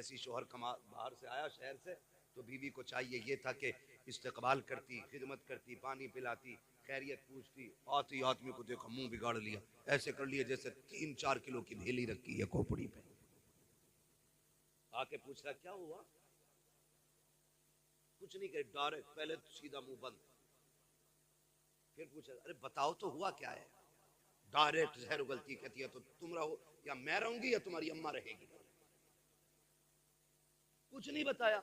जैसी शोहर बाहर से आया शहर से तो बीवी को चाहिए ये था कि इस्तकबाल करती, खिदमत करती, पानी पिलाती, खैरियत पूछती। आती आदमी को देखा मुंह बिगाड़ लिया, ऐसे कर लिया जैसे 3-4 किलो की भेली रखी है खोपड़ी पे। आके पूछ रहा क्या हुआ? कुछ नहीं कहे, डायरेक्ट पहले तो सीधा मुंह बंद। फिर पूछा अरे बताओ तो हुआ क्या है? डायरेक्ट जहर उगलती, कहती है तो तुम रहो या मैं रहूंगी या तुम्हारी अम्मा रहेगी। कुछ नहीं बताया,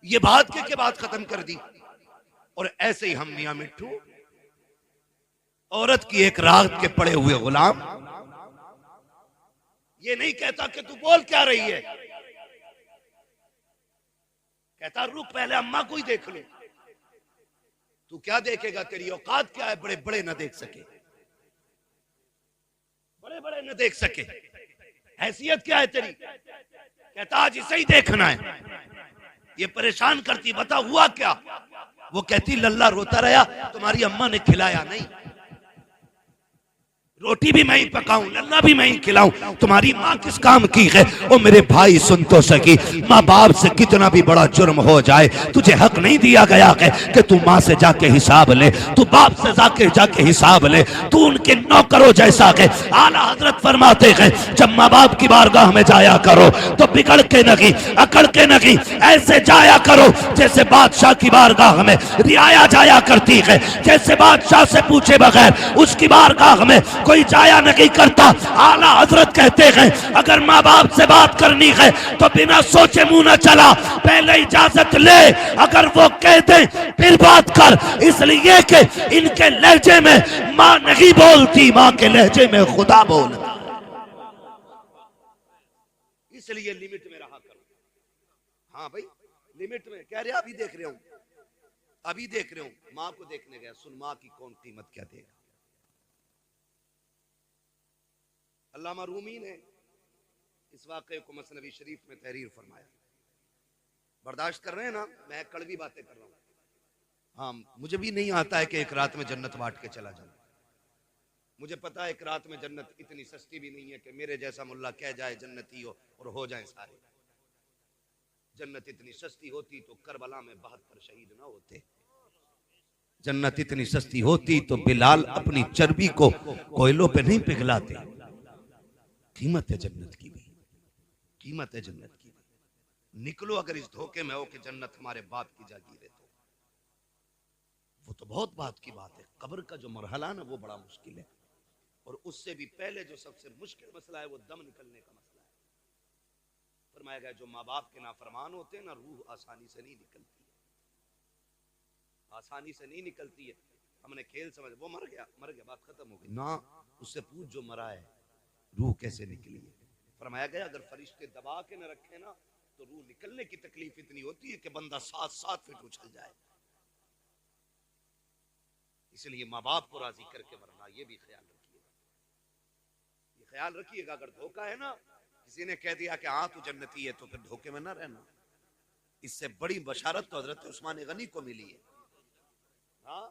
ये बात के बात खत्म कर दी। और ऐसे ही हम मियां मिट्ठू औरत की एक रात के पड़े हुए गुलाम। ये नहीं कहता कि तू बोल क्या रही है, कहता रुक पहले अम्मा को ही देख ले। तू क्या देखेगा, तेरी औकात क्या है? बड़े बड़े न देख सके, बड़े बड़े न देख सके, हैसियत क्या है तेरी? कहता आज इसे ही देखना है। ये परेशान करती, बता हुआ क्या? वो कहती लल्ला रोता रहा, तुम्हारी अम्मा ने खिलाया नहीं, रोटी भी मैं ही पकाऊं, लल्ला भी मैं ही खिलाऊं, तुम्हारी माँ किस काम की है? ओ मेरे भाई सुन तो सकी, माँ बाप से कितना भी बड़ा जुर्म हो जाए, तुझे हक नहीं दिया गया है कि तू माँ से जाके हिसाब ले, तू बाप से जाके हिसाब ले, तू उनके नौकरों जैसा है। आला हजरत फरमाते हैं जब माँ बाप की बारगाह में जाया करो तो बिगड़ के नहीं, अकड़ के नहीं, ऐसे जाया करो जैसे बादशाह की बारगाह में रियाया जाया करती है, जैसे बादशाह से पूछे बगैर उसकी बारगाह में कोई जाया नहीं करता। आला हजरत कहते हैं अगर माँ बाप से बात करनी है तो बिना सोचे मुंह न चला, पहले इजाजत ले, अगर वो कह दे फिर बात कर, इसलिए कि इनके लहजे में माँ नहीं बोलती, माँ के लहजे में खुदा बोलता, इसलिए लिमिट में रहा करो। हाँ भाई लिमिट में, कह रहे अभी देख रहे हूं, अभी देख रहे हूं, माँ को देखने गया, सुन माँ की कौन कीमत क्या देगा। अल्लामा रूमी ने इस वाक़े को मसनवी शरीफ में तहरीर फरमाया। बर्दाश्त कर रहे हैं ना, मैं कड़वी बातें कर रहा हूँ। हाँ मुझे भी नहीं आता है कि एक रात में जन्नत बांट के चला जाऊं। मुझे पता है एक रात में जन्नत इतनी सस्ती भी नहीं है कि मेरे जैसा मुल्ला कह जाए जन्नती हो जाए सारे। जन्नत इतनी सस्ती होती तो करबला में 72 शहीद ना होते। जन्नत इतनी सस्ती होती तो बिलाल अपनी चर्बी को कोयलों पे नहीं पिघलाते। कीमत है जन्नत की भी, कीमत है जन्नत की भी। निकलो अगर इस धोखे में हो कि जन्नत हमारे बाप की जागीर है, तो वो तो बहुत बात की बात है। कब्र का जो मरहला ना वो बड़ा मुश्किल है, और उससे भी पहले जो सबसे मुश्किल मसला है वो दम निकलने का मसला है। फरमाया गया जो माँ बाप के नाफरमान होते हैं ना, रूह आसानी से नहीं निकलती है, आसानी से नहीं निकलती है। हमने खेल समझ, वो मर गया बात खत्म हो गई ना, उससे पूछ जो मरा है रूह कैसे निकली है। फरमाया गया अगर फरिश्ते दबा के न रखे ना तो रूह निकलने की तकलीफ इतनी होती है कि बंदा 7-7 फीट उछल जाए। इसलिए माँ बाप को राजी करके मरना, ये भी ख्याल रखिएगा, ये ख्याल रखिएगा। अगर धोखा है ना, किसी ने कह दिया कि हाँ तू जन्नती है, तो फिर धोखे में ना रहना। इससे बड़ी बशारत तो हजरत उस्मान गनी को मिली है। हाँ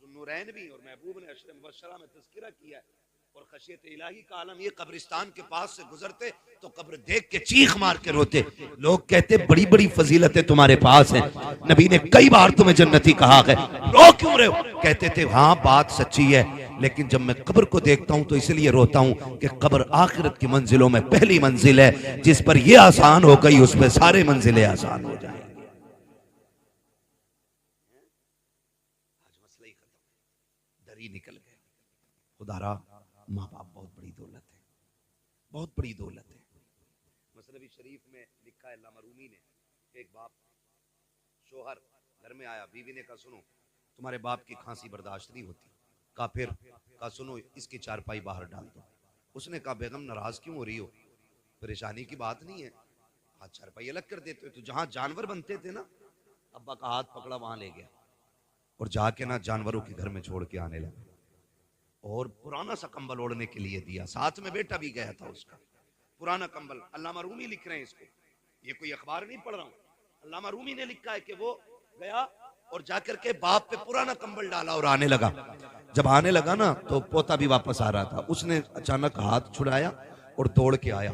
ज़ुन्नूरैन भी और महबूब ने अशर मुबश्शरा में तज़किरा किया है। और खशियत इलाही का आलम, ये कब्रिस्तान के पास से गुजरते तो कब्र देख के चीख मार के रोते। लोग कहते बड़ी बड़ी फजीलतें तुम्हारे पास हैं, नबी ने कई बार तुम्हें जन्नती कहा है, रो क्यों रहे हो? कहते थे हाँ बात सच्ची है, लेकिन जब मैं कब्र को देखता हूं तो इसलिए रोता हूं कि कब्र आखिरत की मंजिलों में पहली मंजिल है, जिस पर यह आसान हो गई उस पर सारे मंजिलें आसान हो जाएंगी। आज मसला ही खत्म, डर ही निकल गए। खुदारा माँ बाप बहुत बड़ी दौलत है, बहुत बड़ी दौलत है। मसनवी शरीफ में लिखा है अल्लामा रूमी ने, एक बाप शोहर घर में आया, बीवी ने कहा सुनो तुम्हारे बाप की खांसी बर्दाश्त नहीं होती। कहा फिर? कहा सुनो इसकी चारपाई बाहर डाल दो। उसने कहा बेगम नाराज क्यों हो रही हो, परेशानी की बात नहीं है, हाथ चारपाई अलग कर देते हो। तो जहां जानवर बनते थे ना, अब्बा का हाथ पकड़ा वहां ले गया और जाके ना जानवरों के घर में छोड़ के आने लगा, और पुराना सा कंबल ओढ़ने के लिए दिया, साथ में बेटा भी गया था उसका। पुराना कंबल, अल्लामा रूमी लिख रहे हैं इसको, ये कोई अखबार नहीं पढ़ रहा हूँ, अल्लामा रूमी ने लिखा है कि वो गया और जाकर के बाप पे पुराना कंबल डाला और आने लगा। जब आने लगा ना तो पोता भी वापस आ रहा था, उसने अचानक हाथ छुड़ाया और दौड़ के आया।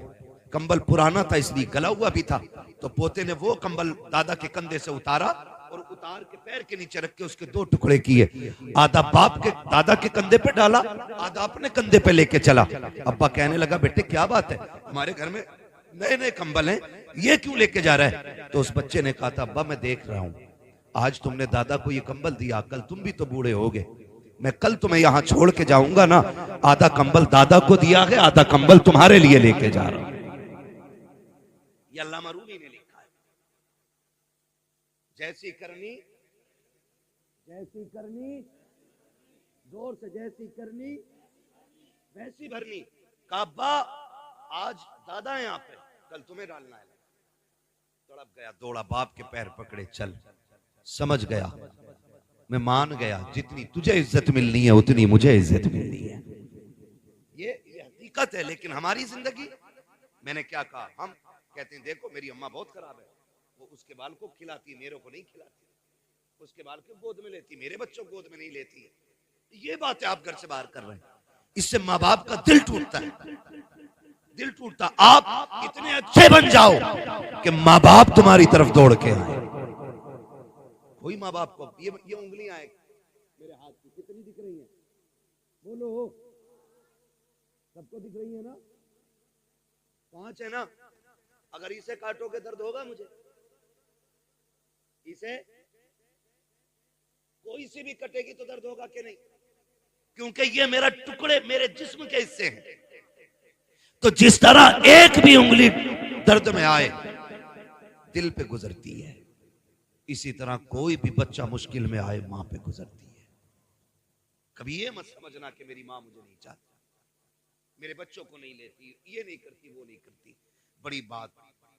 कंबल पुराना था इसलिए गला हुआ भी था, तो पोते ने वो कंबल दादा के कंधे से उतारा और उतार के पैर के नीचे रख के उसके 2 टुकड़े किए। आधा बाप के दादा के कंधे पे डाला, आधा अपने कंधे पे लेके चला। अब्बा कहने लगा बेटे क्या बात है, हमारे घर में नए नए कंबल हैं, ये क्यों लेके जा रहा है? तो उस बच्चे ने कहा था अब्बा मैं देख रहा हूं, आज तुमने दादा को ये कंबल दिया, कल तुम भी तो बूढ़े होगे, मैं कल तुम्हें यहां छोड़ के जाऊंगा ना, आधा कंबल दादा को दिया है, आधा कंबल तुम्हारे लिए लेके जा रहा हूं। ये अल्लामा रूमी ने लिखा है। जैसी करनी जोर से, जैसी करनी वैसी भरनी। काबा आज दादा है यहाँ पे, कल तुम्हें डालना है। तड़प गया, दौड़ा, बाप के पैर पकड़े, चल। समझ गया, मैं मान गया, जितनी तुझे इज्जत मिलनी है उतनी मुझे इज्जत मिलनी है। ये हकीकत है। लेकिन हमारी जिंदगी, मैंने क्या कहा, हम कहते हैं देखो मेरी अम्मा बहुत खराब है, वो उसके बाल को खिलाती है, मेरे को नहीं खिलाती, उसके बाल को गोद में लेती, मेरे बच्चों को गोद में नहीं लेती है। ये बात है आप घर से बाहर कर रहे हैं, इससे माँ बाप का दिल टूटता है, दिल टूटता। आप इतने अच्छे बन जाओ कि माँ बाप तुम्हारी तरफ दौड़ के आए। कोई माँ बाप को ये उंगलियां मेरे हाथ की कितनी दिख रही हैं? बोलो, सबको दिख रही है ना? 5 है ना? अगर इसे काटोगे दर्द होगा मुझे? इसे कोई सी भी कटेगी तो दर्द होगा कि नहीं? क्योंकि ये मेरा टुकड़े, मेरे जिस्म के हिस्से हैं। तो जिस तरह एक भी उंगली दर्द में आए दिल पे गुजरती है, इसी तरह कोई भी बच्चा मुश्किल में आए मां पे गुजरती है। कभी ये मत समझना कि मेरी मां मुझे नहीं चाहती, मेरे बच्चों को नहीं लेती, ये नहीं करती, वो नहीं करती। बड़ी बात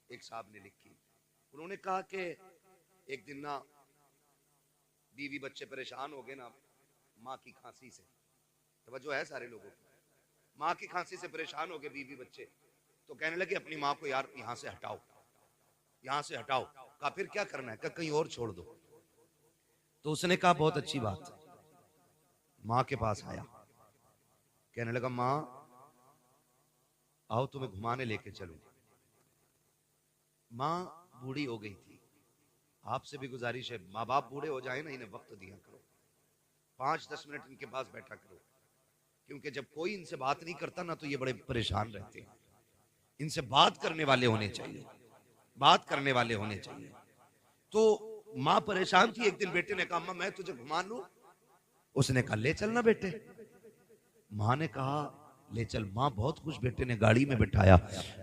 एक साहब ने लिखी, उन्होंने कहा कि एक दिन ना बीवी बच्चे परेशान हो गए ना माँ की खांसी से। तवज्जो है सारे लोगों की? माँ की खांसी से परेशान हो गए बीवी बच्चे, तो कहने लगे अपनी माँ को यार यहाँ से हटाओ, यहाँ से हटाओ। कहा फिर क्या करना है? कहा कहीं और छोड़ दो। तो उसने कहा बहुत अच्छी बात। माँ के पास आया, कहने लगा माँ आओ तुम्हें घुमाने लेके चलूं। माँ बूढ़ी हो गई थी, आपसे भी गुजारिश है माँ बाप बूढ़े हो जाए ना, इन्हें वक्त दिया करो, 5-10 मिनट इनके पास बैठा करो, क्योंकि जब कोई इनसे बात नहीं करता ना तो ये बड़े परेशान रहते हैं। इनसे बात करने वाले होने चाहिए, बात करने वाले होने चाहिए। तो माँ परेशान थी। एक दिन बेटे ने कहा अम्मा मैं तुझे घुमा लूं? उसने कहा ले चलना बेटे। माँ ने कहा ले चल। माँ बहुत खुश, बेटे ने गाड़ी में बिठाया,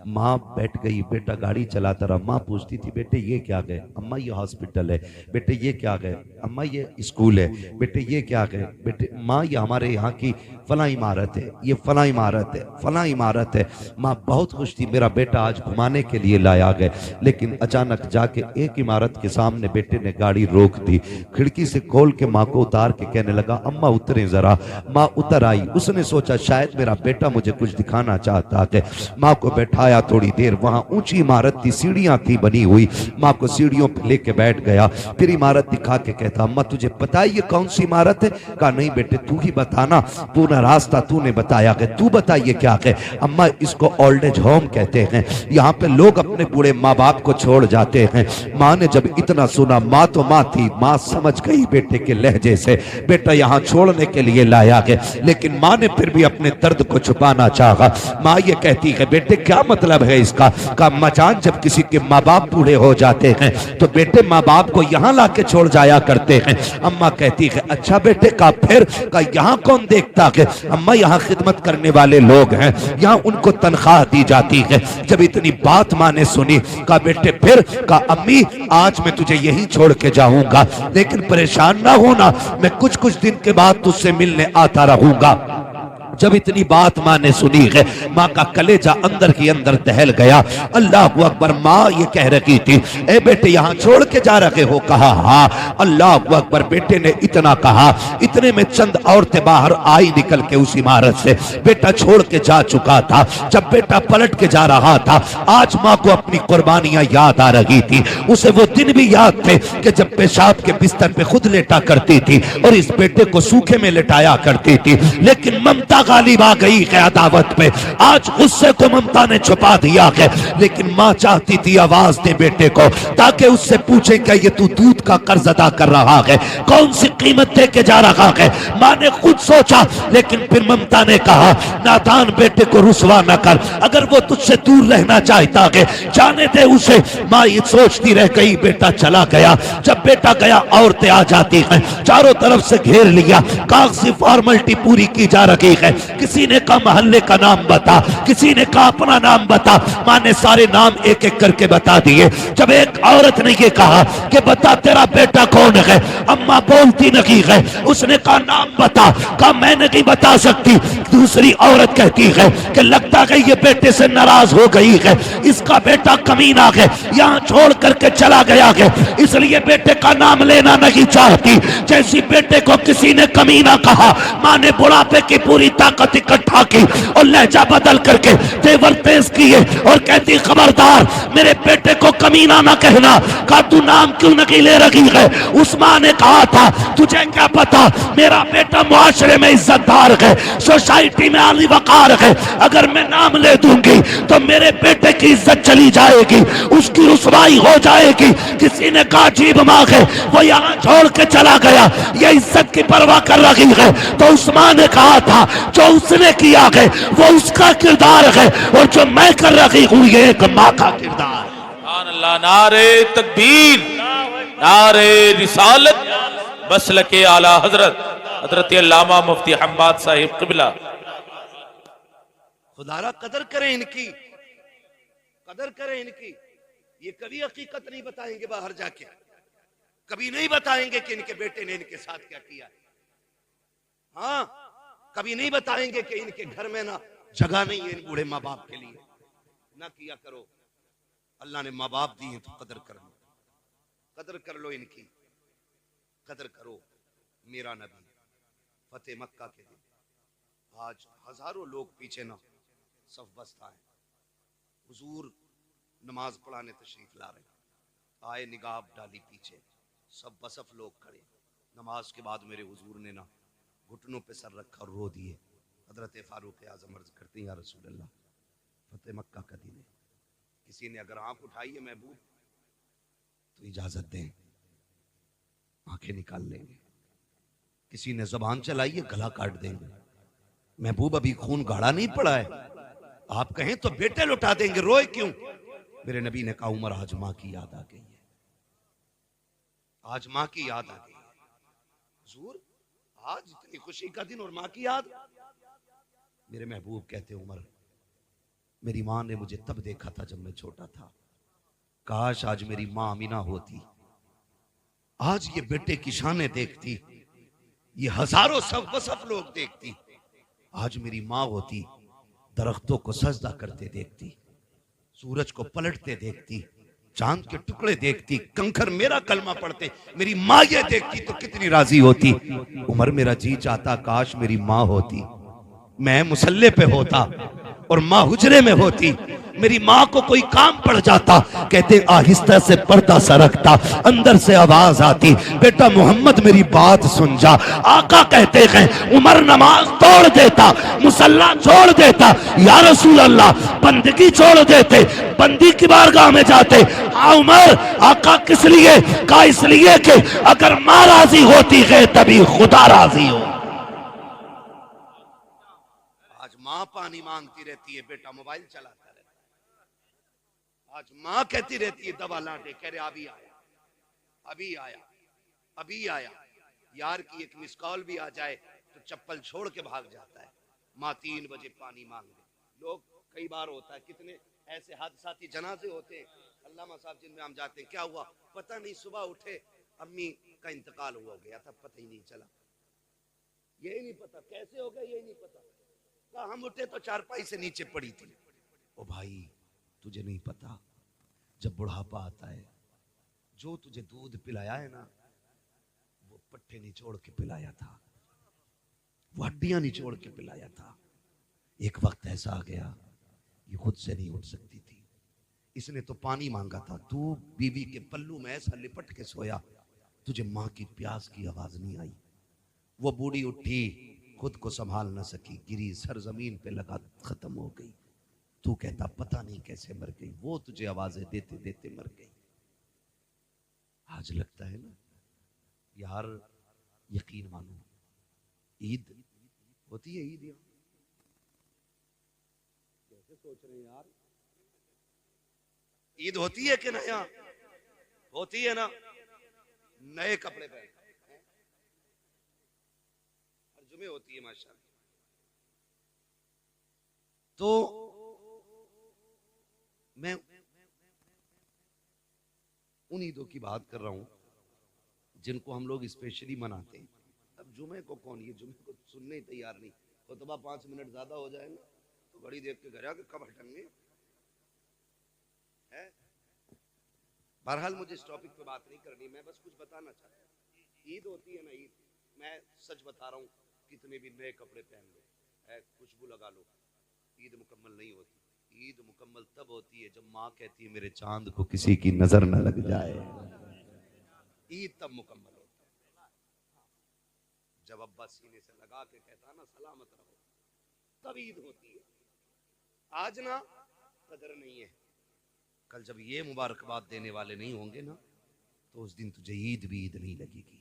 माँ बैठ गई, बेटा गाड़ी चलाता रहा। माँ पूछती थी बेटे ये क्या गए? अम्मा ये हॉस्पिटल है। बेटे ये क्या गए? अम्मा ये स्कूल है। बेटे ये क्या गए? बेटे माँ ये हमारे यहाँ की फला इमारत है, ये फला इमारत है, फला इमारत है। माँ बहुत खुश थी, मेरा बेटा आज घुमाने के लिए लाया गए। लेकिन अचानक जाके एक इमारत के सामने बेटे ने गाड़ी रोक दी, खिड़की से खोल के माँ को उतार के कहने लगा अम्मा उतरे जरा। माँ उतर आई। उसने सोचा शायद मेरा बेटा मुझे कुछ दिखाना चाहता है। माँ को बैठाया, थोड़ी देर वहां ऊंची इमारत थी, सीढ़ियां थी बनी हुई। माँ को सीढ़ियों पे लेके बैठ गया, फिर इमारत दिखा के कहता अम्मा तुझे पता है ये कौन सी इमारत है? कहा नहीं बेटे तू ही बताना, पूरा रास्ता तूने बताया है, तू बताइए क्या है? अम्मा इसको ओल्ड एज होम कहते हैं, यहाँ पे लोग अपने बूढ़े माँ बाप को छोड़ जाते हैं। माँ ने जब इतना सुना, माँ तो माँ थी, माँ समझ गई बेटे के लहजे से बेटा यहाँ छोड़ने के लिए लाया है। लेकिन माँ ने फिर भी अपने दर्द को छुपाना चाहा। माँ ये कहती है बेटे क्या मतलब है इसका? का मचान जब किसी के माँ बाप बूढ़े हो जाते हैं तो बेटे माँ बाप को यहाँ लाके छोड़ जाया करते हैं। अम्मा कहती है अच्छा बेटे का फिर? का यहाँ कौन देखता है? अम्मा यहाँ खिदमत करने वाले लोग हैं, यहाँ उनको तनख्वाह दी जाती है। जब इतनी बात माँ ने सुनी, का बेटे फिर? का अम्मी आज मैं तुझे यहीं छोड़ के जाऊंगा, लेकिन परेशान ना होना, मैं कुछ कुछ दिन के बाद तुझसे मिलने आता रहूंगा। जब इतनी बात माँ ने सुनी है, माँ का कलेजा अंदर ही अंदर दहल गया। अल्लाह अकबर। माँ ये कह रही थी ए बेटे यहाँ छोड़ के जा रहे हो? कहा हाँ। अल्लाह अकबर। बेटे ने इतना कहा, इतने में चंद औरतें बाहर आई निकल के उस इमारत से। बेटा छोड़ के जा चुका था। जब बेटा पलट के जा रहा था, आज माँ को अपनी कुर्बानियां याद आ रही थी। उसे वो दिन भी याद थे कि जब पेशाब के बिस्तर पे खुद लेटा करती थी और इस बेटे को सूखे में लेटाया करती थी। लेकिन ममता गालिब आ गई है अदावत पे। आज गुस्से को ममता ने छुपा दिया है, लेकिन माँ चाहती थी आवाज दे बेटे को, ताकि उससे पूछे क्या ये तू दूध का कर्ज अदा कर रहा है, कौन सी कीमत दे के जा रहा है। माँ ने खुद सोचा, लेकिन फिर ममता ने कहा नादान बेटे को रुसवा न कर, अगर वो तुझसे दूर रहना चाहता है जाने दे उसे। माँ ये सोचती रह गई, बेटा चला गया। जब बेटा गया औरतें आ जाती हैं, चारों तरफ से घेर लिया, कागजी फॉर्मेलिटी पूरी की जा रही है। किसी ने कहा मोहल्ले का नाम बता, किसी ने कहा अपना नाम बता। माँ ने सारे नाम एक एक करके बता दिए। जब एक औरत ने ये कहा कि बता तेरा बेटा कौन है, अम्मा बोलती नहीं है। उसने कहा नाम बता, कहा मैं नहीं बता सकती। दूसरी औरत कहती है कि लगता है ये बेटे से नाराज हो गई है, इसका बेटा कमीना है, यहाँ छोड़ करके चला गया है, इसलिए बेटे का नाम लेना नहीं चाहती। जैसी बेटे को किसी ने कमीना कहा, माँ ने बुढ़ापे की पूरी ताकत इकट्ठा की और लहजा बदल करके तेवर तेज किए और कहती खबरदार मेरे बेटे को कमीना ना कहना। कहा तू नाम क्यों नहीं ले रही है? उस माँ ने कहा था तुझे क्या पता, मेरा बेटा मुआशरे में इज्जतदार है, सोसाइटी में आली वकार है, अगर मैं नाम ले दूंगी तो मेरे बेटे की इज्जत चली जाएगी, उसकी रुसवाई हो जाएगी। किसी ने कहा अजीब माँ है, वो यहाँ छोड़ के चला गया, ये इज्जत की परवाह कर रही है। तो उस माँ ने कहा था जो उसने किया है वो उसका किरदार है, और जो मैं कर रही हूँ ये एक माँ का किरदार। अल्लाह, नारे तकबीर, नारे रिसालत, मसलके आला हजरत हजरत अल्लामा मुफ्ती हम्माद साहिब क़िबला। खुदारा कदर करें इनकी, कदर करें इनकी। ये कभी हकीकत नहीं बताएंगे बाहर जाके, कभी नहीं बताएंगे कि इनके बेटे ने इनके साथ क्या किया। हाँ, कभी नहीं बताएंगे कि इनके घर में ना जगह नहीं है इन बूढ़े माँ बाप के लिए। ना किया करो, अल्लाह ने माँ बाप दिए तो कदर कर लो, कदर कर लो इनकी, कदर करो। मेरा नबी फतेह मक्का के दिन आज हजारों लोग पीछे ना सफ बस्ता है, हुजूर नमाज पढ़ाने तशरीफ ला रहे, आए निगाब डाली पीछे, सब बसफ लोग खड़े। नमाज के बाद मेरे हुजूर ने ना घुटनों पे सर रखा और रो दिए। हजरत फारूक आजम अर्ज करते हैं या रसूल अल्लाह, फतेह मक्का का दिन है, किसी ने अगर आंख उठाई है महबूब तो इजाजत दें, आंखें निकाल लेंगे। किसी ने जबान चलाई है गला काट देंगे। महबूब अभी खून गाढ़ा नहीं पड़ा है, आप कहें तो बेटे लुटा देंगे, रोए क्यों? मेरे नबी ने कहा उमर आज मां की याद आ गई है, आज मां की याद आ गई है। हुजूर आज इतनी खुशी का दिन और मां की याद। मेरे महबूब कहते उमर मेरी मां ने मुझे तब देखा था जब मैं छोटा था, काश आज मेरी मां अमीना होती, आज ये बेटे की शानें देखती, ये हजारों सब बसफ लोग देखती। आज मेरी मां होती, दरख्तों को सजदा करते देखती, सूरज को पलटते देखती, चांद के टुकड़े देखती, कंकर मेरा कलमा पढ़ते, मेरी माँ ये देखती तो कितनी राजी होती। उमर मेरा जी चाहता काश मेरी माँ होती, मैं मुसल्ले पे होता और माँ हुजरे में होती, मेरी माँ को कोई काम पड़ जाता, कहते आहिस्ता से पर्दा सरकता, अंदर से आवाज आती बेटा मोहम्मद मेरी बात सुन जा। आका कहते हैं उमर नमाज तोड़ देता, मुसल्ला छोड़ देता, या रसूल अल्लाह बंदगी छोड़ देते, बंदी की बारगाह में जाते। हाँ उमर, आका किस लिए? कहा इसलिए कि अगर माँ राजी होती है तभी खुदा राजी हो। आज माँ पानी मांगती रहती है, बेटा मोबाइल चलाता रहता है। आज माँ कहती रहती है दवा ला दे, कह रहे अभी आया, अभी आया, अभी आया। यार की एक मिस कॉल भी आ जाए तो चप्पल छोड़ के भाग जाता है। माँ 3 बजे पानी मांग ले। लोग कई बार होता है, कितने ऐसे हादसाती जनाजे होते हैं, अल्लामा साहब जिनमें हम जाते हैं, क्या हुआ पता नहीं, सुबह उठे अम्मी का इंतकाल हुआ गया था, पता ही नहीं चला, यही नहीं पता कैसे हो गया, यही नहीं पता। हम उठे तो चारपाई से नीचे पड़ी थी। ओ भाई तुझे नहीं पता, जब बुढ़ापा आता है जो तुझे दूध पिलाया है ना वो पट्टे निचोड़ के पिलाया था, वो हड्डियां निचोड़ के पिलाया था। एक वक्त ऐसा आ गया ये खुद से नहीं उठ सकती थी, इसने तो पानी मांगा था, तू बीवी के पल्लू में ऐसा लिपट के सोया, तुझे मां की प्यास की आवाज नहीं आई। वो बूढ़ी उठी खुद को संभाल न सकी, गिरी सरजमीन पे लगा, खत्म हो गई। तू कहता पता नहीं कैसे मर गई, वो तुझे आवाजें देते देते मर गई। आज लगता है ना यार, यकीन मानो ईद होती है, ईद यहाँ कैसे सोच रहे हैं यार, ईद होती है कि ना, यहाँ होती है ना, नए कपड़े पहन, हर जुमे होती है माशाअल्लाह। तो मैं उन ईदों की बात कर रहा हूं जिनको हम लोग स्पेशली मनाते हैं। अब जुमे को कौन, ये जुमे को सुनने ही तैयार नहीं, खुतबा 5 मिनट ज्यादा हो जाएगा तो घड़ी देख के घर आके कब हटेंगे है। बहरहाल मुझे इस टॉपिक पे बात नहीं करनी, मैं बस कुछ बताना चाहता हूँ। ईद होती है ना, ईद, मैं सच बता रहा हूँ, कितने भी नए कपड़े पहन लो, खुशबू लगा लो, ईद मुकम्मल नहीं होती। ईद मुकम्मल तब होती है जब माँ कहती है मेरे चांद को किसी की नजर न लग जाए। ईद तब मुकम्मल होती है जब अब्बा सीने से लगा के कहता ना सलामत रहो, तब ईद होती है। आज ना कदर नहीं है, कल जब ये मुबारकबाद देने वाले नहीं होंगे ना, तो उस दिन तुझे ईद भी ईद नहीं लगेगी,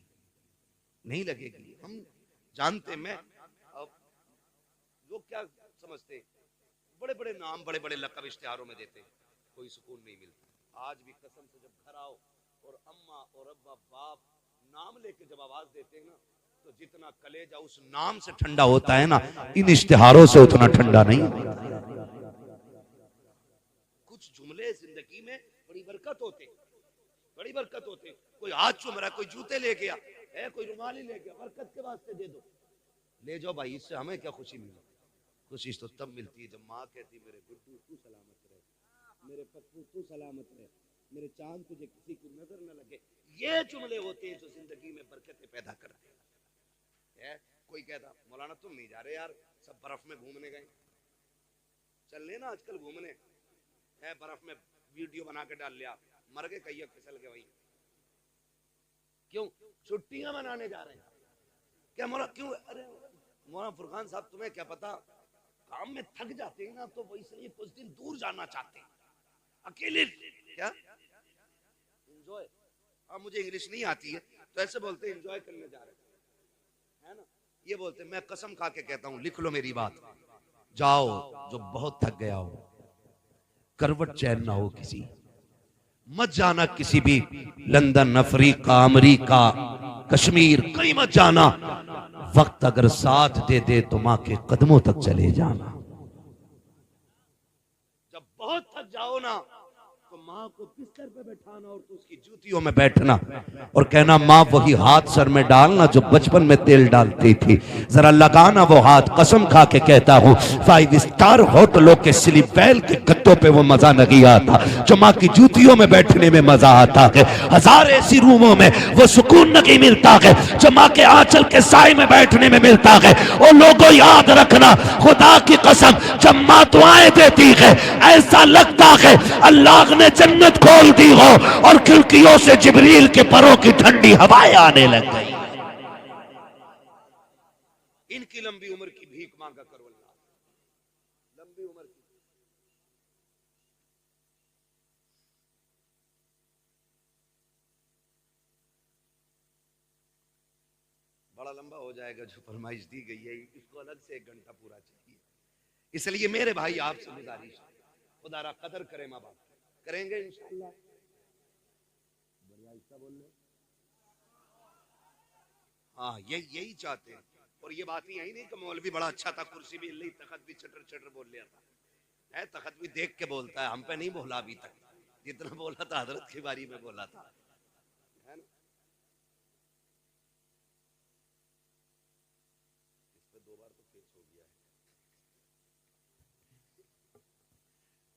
नहीं लगेगी। हम जानते, मैं अब लोग क्या समझते, बड़े बड़े नाम, बड़े बड़े लक़ब इश्तिहारों में देते, कोई सुकून नहीं मिलता। आज भी कसम से जब घर आओ और अम्मा और अब्बा बाप नाम लेके जब आवाज देते हैं ना, तो जितना कलेजा उस नाम से ठंडा होता है ना, इन इश्तिहारों से उतना ठंडा नहीं। कुछ जुमले जिंदगी में बड़ी बरकत होते, बड़ी बरकत होते। कोई हाथ चूम रहा, कोई जूते ले गया है, कोई रुमाली ले गया, बरकत के वास्ते दे दो, ले जाओ भाई, इससे हमें क्या खुशी मिली। खुशी तो तब मिलती है जब माँ कहती मेरे गुड्डू तू सलामत रहे, मेरे पप्पू तू सलामत रहे, मेरे चांद तुझे किसी की नजर न लगे। ये जुमले होते हैं जो जिंदगी में बरकतें पैदा करते हैं। कोई कहता मौलाना तुम नहीं जा रहे यार, सब बर्फ में घूमने गए, चल लेना आजकल घूमने है, बर्फ में वीडियो बना के डाल लिया, मर गए कहीं फिसल गए वहीं। क्यों छुट्टियां मनाने जा रहे हैं क्या मौलाना? क्यों? अरे मौलाना फुरकान साहब तुम्हें क्या पता, काम में थक जाते हैं ना, तो वैसे ही कुछ दिन दूर जाना चाहते हैं, अकेले क्या एंजॉय। अब मुझे इंग्लिश नहीं आती है तो ऐसे बोलते हैं एंजॉय करने जा रहे हैं, है ना। ये बोलते मैं कसम खा के कहता हूं, लिख लो मेरी बात, जाओ जो बहुत थक गया हो, करवट चैन ना हो किसी, मत जाना किसी भी लंदन, अफ्रीका, अमेरिका, कश्मीर, कहीं मत जाना। वक्त अगर साथ दे दे तो मां के कदमों तक चले जाना। जब बहुत थक जाओ ना, तो माँ को बिस्तर पे बैठाना और तो उसकी जूतियों में बैठना और कहना माँ वही हाथ सर में डालना जो बचपन में तेल डालती थी, जरा लगाना वो हाथ। कसम खा के कहता हूँ 5 स्टार होटलों के स्लीप वेल के गद्दों पे वो मजा नहीं आता जो माँ की जूतियों में बैठने में मजा आता है। 1000 ऐसी रूमों में वो सुकून नहीं मिलता है जो माँ के आंचल के साए में बैठने में मिलता है। और लोगों याद रखना, खुदा की कसम, जब माँ दुआएं देती है ऐसा लगता है अल्लाह ने जन्नत खोल दी हो और खिड़कियों से जिब्रील के परों की ठंडी हवाएं आने लग गई। इनकी लंबी उम्र की भीख मांगा करो अल्लाह, लंबी उम्र की। बड़ा लंबा हो जाएगा जो फरमाइश दी गई है, इसको अलग से 1 घंटा पूरा चाहिए। इसलिए मेरे भाई आपसे गुजारिश, खुदारा कदर करें, माँ बाप करेंगे इंशाअल्लाह। बढ़िया हिस्सा बोल रहे, हाँ यही चाहते हैं। और ये बात ही यही नहीं कि मौलवी बड़ा अच्छा था, कुर्सी भी हिल, तखत भी चटर चटर बोल लिया था, है तखत भी देख के बोलता है, हम पे नहीं बोला अभी तक, जितना बोला था हजरत की बारी में बोला था, है ना। इस पे 2 बार तो केस हो गया है।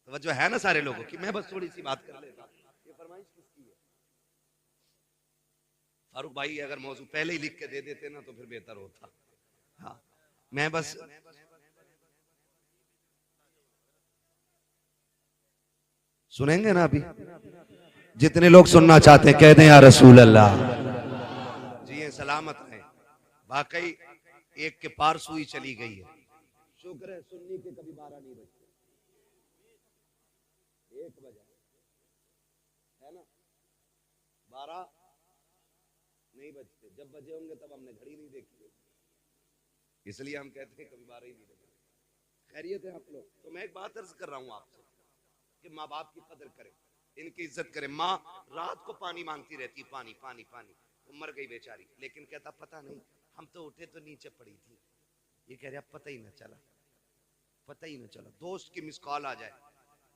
तो जो है ना सारे लोगों की, मैं बस थोड़ी सी बात कर लेता। ये फरमाइश किसकी है? फारूक भाई अगर मौजू पहले ही लिख के दे देते ना तो फिर बेहतर होता। हाँ मैं बस सुनेंगे ना अभी, जितने लोग सुनना चाहते हैं कह दें या रसूल अल्लाह। जी सलामत है। वाकई एक के पार सुई चली गई है। शुक्र है सुन्नी के कभी 12 नहीं बजते, 1 बजा है ना, 12 नहीं बजते। जब बजे होंगे तब हमने घड़ी नहीं देखी, इसलिए हम कहते हैं कभी 12 ही नहीं बजे। खैरियत है आप लोग? तो मैं एक बात अर्ज कर रहा हूं आपसे कि माँ बाप की कदर करें, इनकी इज्जत करें। माँ रात को पानी मांगती रहती, पानी पानी पानी, वो मर गई बेचारी, लेकिन कहता पता नहीं हम तो उठे तो नीचे पड़ी थी। ये कह रहा पता ही ना चला, पता ही ना चला। दोस्त की मिस कॉल आ जाए,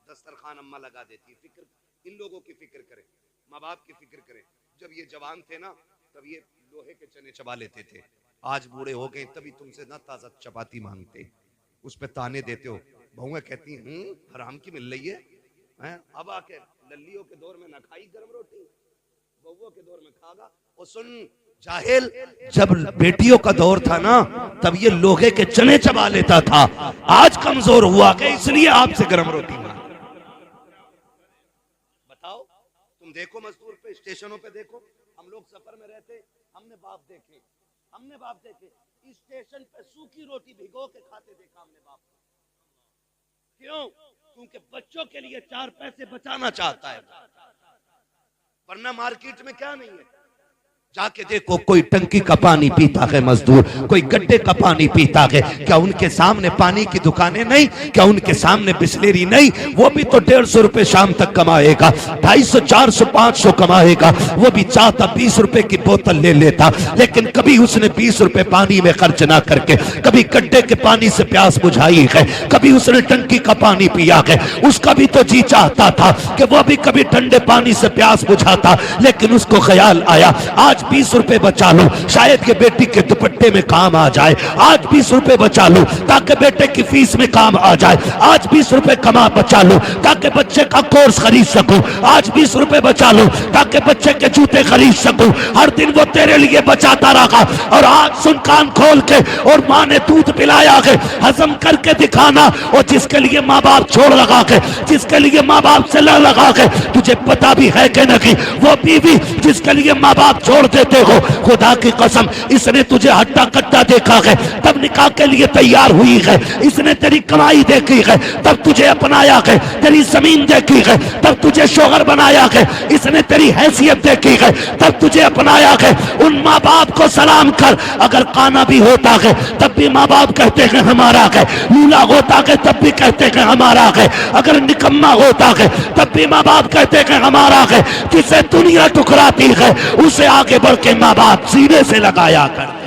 दस्तरखान अम्मा लगा देती। फिक्र, इन लोगों की फिक्र करें, माँ बाप की फिक्र करें। जब ये जवान थे ना तब ये लोहे के चने चबा लेते थे, आज बूढ़े हो गए तभी तुमसे ना ताजा चपाती मांगते, उस पे ताने देते हो। बहुएं कहती हराम की मिल रही है? अब आके लल्लियों के दौर में ना खाई गर्म रोटी, बहुओं के दौर में खागा। और सुन जाहिल, जब बेटियों का दौर था ना तब ये लोहे के चने चबा लेता था, आज कमजोर हुआ कि इसलिए आपसे गर्म रोटी मांग। बताओ, तुम देखो मजदूर पे, स्टेशनों पे देखो, हम लोग सफर में रहते, हमने बाप देखे, हमने बाप देखे स्टेशन पे सूखी रोटी भिगो के खाते देखा हमने बाप को। क्यों? क्योंकि बच्चों के लिए 4 पैसे बचाना चाहता है, वरना मार्केट में क्या नहीं है। जाके देखो कोई टंकी का पानी पीता है मजदूर, कोई गड्ढे का पानी पीता है। क्या उनके सामने पानी की दुकानें नहीं? क्या उनके सामने बिस्लेरी नहीं? वो भी तो 150 रुपए शाम तक कमाएगा, 250, 400, 500 कमाएगा। वो भी चाहता 20 रुपए की बोतल ले लेता, लेकिन कभी उसने 20 रुपए पानी में खर्च ना करके कभी गड्ढे के पानी से प्यास बुझाई है, कभी उसने टंकी का पानी पिया है। उसका भी तो जी चाहता था कि वो भी कभी ठंडे पानी से प्यास बुझाता, लेकिन उसको ख्याल आया आज 20 रुपए बचा लो, शायद ये बेटी के दुपट्टे में काम आ जाए। आज 20 रुपए बचा लो ताकि बेटे की फीस में काम आ जाए। आज 20 रुपए कमा बचा लो ताकि बच्चे का कोर्स खरीद सकूं। आज 20 रुपए बचा लो ताकि बच्चे के जूते खरीद सकूं। हर दिन वो तेरे लिए बचाता रहा, और आज सुन कान खोल के, और माँ ने दूध पिलाया है, हजम करके दिखाना। और जिसके लिए माँ बाप छोड़ लगा के, जिसके लिए माँ बाप से लड़ लगा के, तुझे पता भी है कि नहीं, वो बीवी जिसके लिए माँ बाप छोड़ देते हो, खुदा की कसम इसने तुझे हट्टा कट्टा देखा है तब निकाह के लिए तैयार हुई है। इसने तेरी कमाई देखी है तब तुझे अपनाया है, तेरी जमीन देखी है तब तुझे शोहर बनाया है, इसने तेरी हैसियत देखी है तब तुझे अपनाया है। उन माँ बाप को सलाम कर। अगर काना भी होता है तब भी माँ बाप कहते हैं हमारा है, लूला होता है तब भी कहते हैं हमारा है, अगर निकम्मा होता है तब भी माँ बाप कहते हैं हमारा है। जिसे दुनिया ठुकराती है उसे आगे बढ़ के माँ बाप सीने से लगाया करते।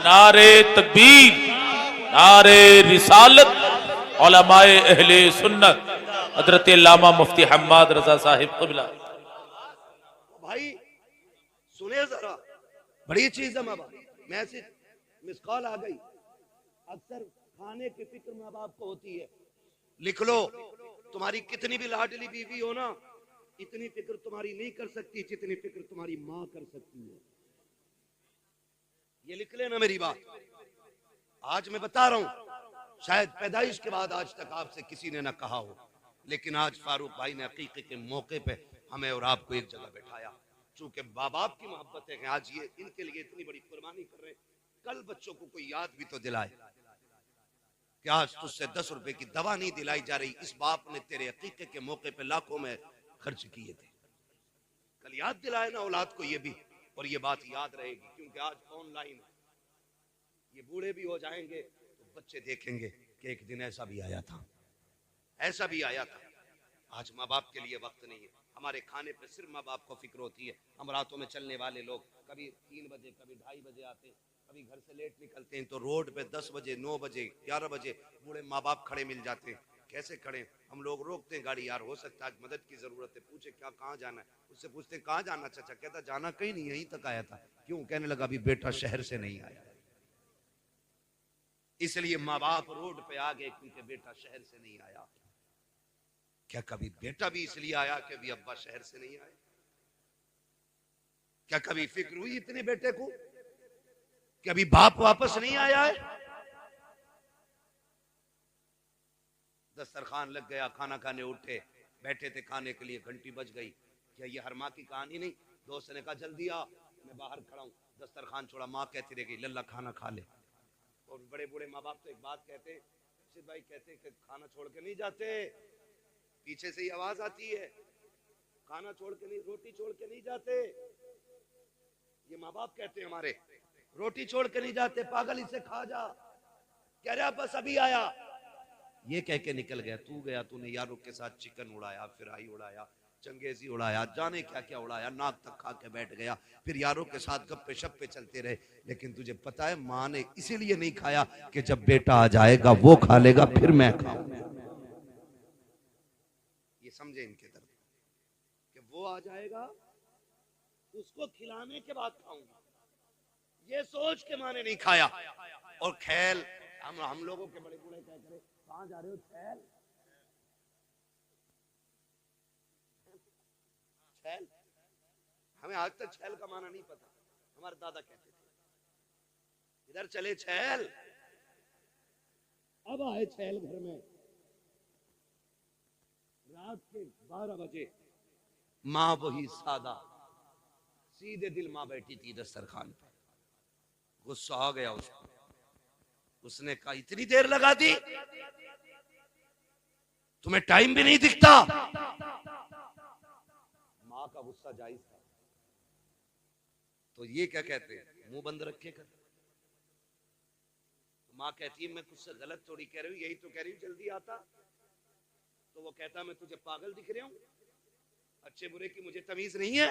नारे तकबीर, नारे रिसालत, उलमाए अहले सुन्नत हजरत अल्लामा मुफ्ती हम्माद रजा साहिब क़िबला। भाई सुने जरा, बड़ी चीज है माँ बाप। मैसेज मिस कॉल आ गई, अक्सर खाने की फिक्र माँ बाप को होती है। लिख लो, तुम्हारी कितनी भी लाडली बीवी हो ना, इतनी फिक्र तुम्हारी नहीं कर सकती जितनी फिक्र तुम्हारी माँ कर सकती है। ये लिख लेना मेरी बात। आज मैं बता रहा हूं, शायद पैदाइश के बाद आज तक आपसे किसी ने ना कहा हो, लेकिन आज फारूक भाई ने अकीके के मौके पे हमें और आपको एक जगह बैठाया। चूंकि माँ बाप की मोहब्बत है, आज ये इनके लिए इतनी बड़ी कुर्बानी कर रहे हैं। कल बच्चों को कोई याद भी तो दिलाए कि आज तुझसे 10 रुपए की दवा नहीं दिलाई जा रही, इस बाप ने तेरे अकीके के मौके पे लाखों में खर्च किए थे। कल याद दिलाए ना औलाद को ये भी, और ये बात याद रहेगी। क्योंकि आज ऑनलाइन ये बूढ़े भी हो जाएंगे तो बच्चे देखेंगे कि एक दिन ऐसा भी आया था, ऐसा भी आया था। आज माँ बाप के लिए वक्त नहीं है। हमारे खाने पे सिर्फ माँ बाप को फिक्र होती है। हम रातों में चलने वाले लोग कभी 3 बजे, कभी 2:30 बजे आते हैं, कभी घर से लेट निकलते हैं तो रोड पे 10 बजे, 9 बजे, 11 बजे बूढ़े माँ बाप खड़े मिल जाते हैं। कैसे खड़े? हम लोग रोकते हैं गाड़ी, यार हो सकता है आज मदद की जरूरत है। पूछे क्या, कहाँ जाना है? उससे पूछते कहाँ जाना चाचा? कहता जाना कहीं नहीं, यहीं तक आया था। क्यों? कहने लगा अभी बेटा शहर से नहीं आया। इसलिए माँ बाप रोड पे आ गए क्योंकि बेटा शहर से नहीं आया। क्या कभी बेटा भी इसलिए आया कि अभी अब्बा शहर से नहीं आए? क्या कभी फिक्र हुई इतने बेटे को कि अभी बाप वापस नहीं आया है? दस्तरखान लग गया, खाना खाने उठे, बैठे थे खाने के लिए, घंटी बज गई। क्या ये हर माँ की कहानी नहीं? दोस्त ने कहा जल्दी आ, मैं बाहर खड़ा हूं। दस्तरखान छोड़ा, माँ कहती रह गई लल्ला खाना खा ले। और बड़े बूढ़े माँ बाप तो एक बात कहते हैं, रशीद भाई कहते हैं कि खाना छोड़ के नहीं जाते, पीछे से ही आवाज आती है, खाना छोड़ के नहीं, रोटी छोड़ के नहीं जाते। ये माँ बाप कहते हैं हमारे, रोटी छोड़ के नहीं जाते, पागल इसे खा जा, कह रहा बस अभी आया, ये कह के निकल गया। तू गया, तूने यारों के साथ चिकन उड़ाया, फ्राई उड़ाया, चंगेजी उड़ाया, जाने क्या क्या उड़ाया, नाक तक खा के बैठ गया, फिर यारों के साथ गप्पे शप्पे चलते रहे। लेकिन तुझे पता है माँ ने इसीलिए नहीं खाया कि जब बेटा आ जाएगा वो खा लेगा फिर मैं खाऊंगा। ये समझे इनके दर्द कि वो आ जाएगा उसको खिलाने के बाद खाऊंगा, ये सोच के माँ ने नहीं खाया। और खैल हम लोगों के बड़े बूढ़े क्या करे, कहां जा रहे हो छैल, छैल, हमें आज तक छैल का माना नहीं पता, हमारे दादा कहते थे इधर चले छैल। अब आए छैल घर में, रात के 12 बजे, माँ वही सादा सीधे दिल माँ बैठी थी दस्तरखान पे, गुस्सा आ गया उसको, उसने कहा इतनी देर लगा दी, तुम्हें टाइम भी नहीं दिखता। माँ का गुस्सा जायज था, तो ये क्या कहते हैं, मुंह बंद रखे कर। तो माँ कहती है मैं कुछ से गलत थोड़ी कह रही हूँ, यही तो कह रही हूँ जल्दी आता। तो वो कहता मैं तुझे पागल दिख रहा हूं, अच्छे बुरे की मुझे तमीज नहीं है,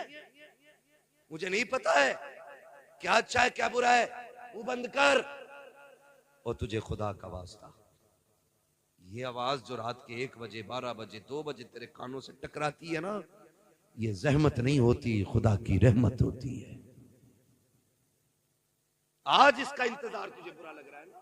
मुझे नहीं पता है क्या अच्छा है क्या बुरा है, मुंह बंद कर। और तुझे खुदा का वास्ता, ये आवाज जो रात के 1 बजे 12 बजे 2 बजे तेरे कानों से टकराती है ना, ये जहमत नहीं होती, खुदा की रहमत होती है। आज इसका इंतजार तुझे बुरा लग रहा है ना,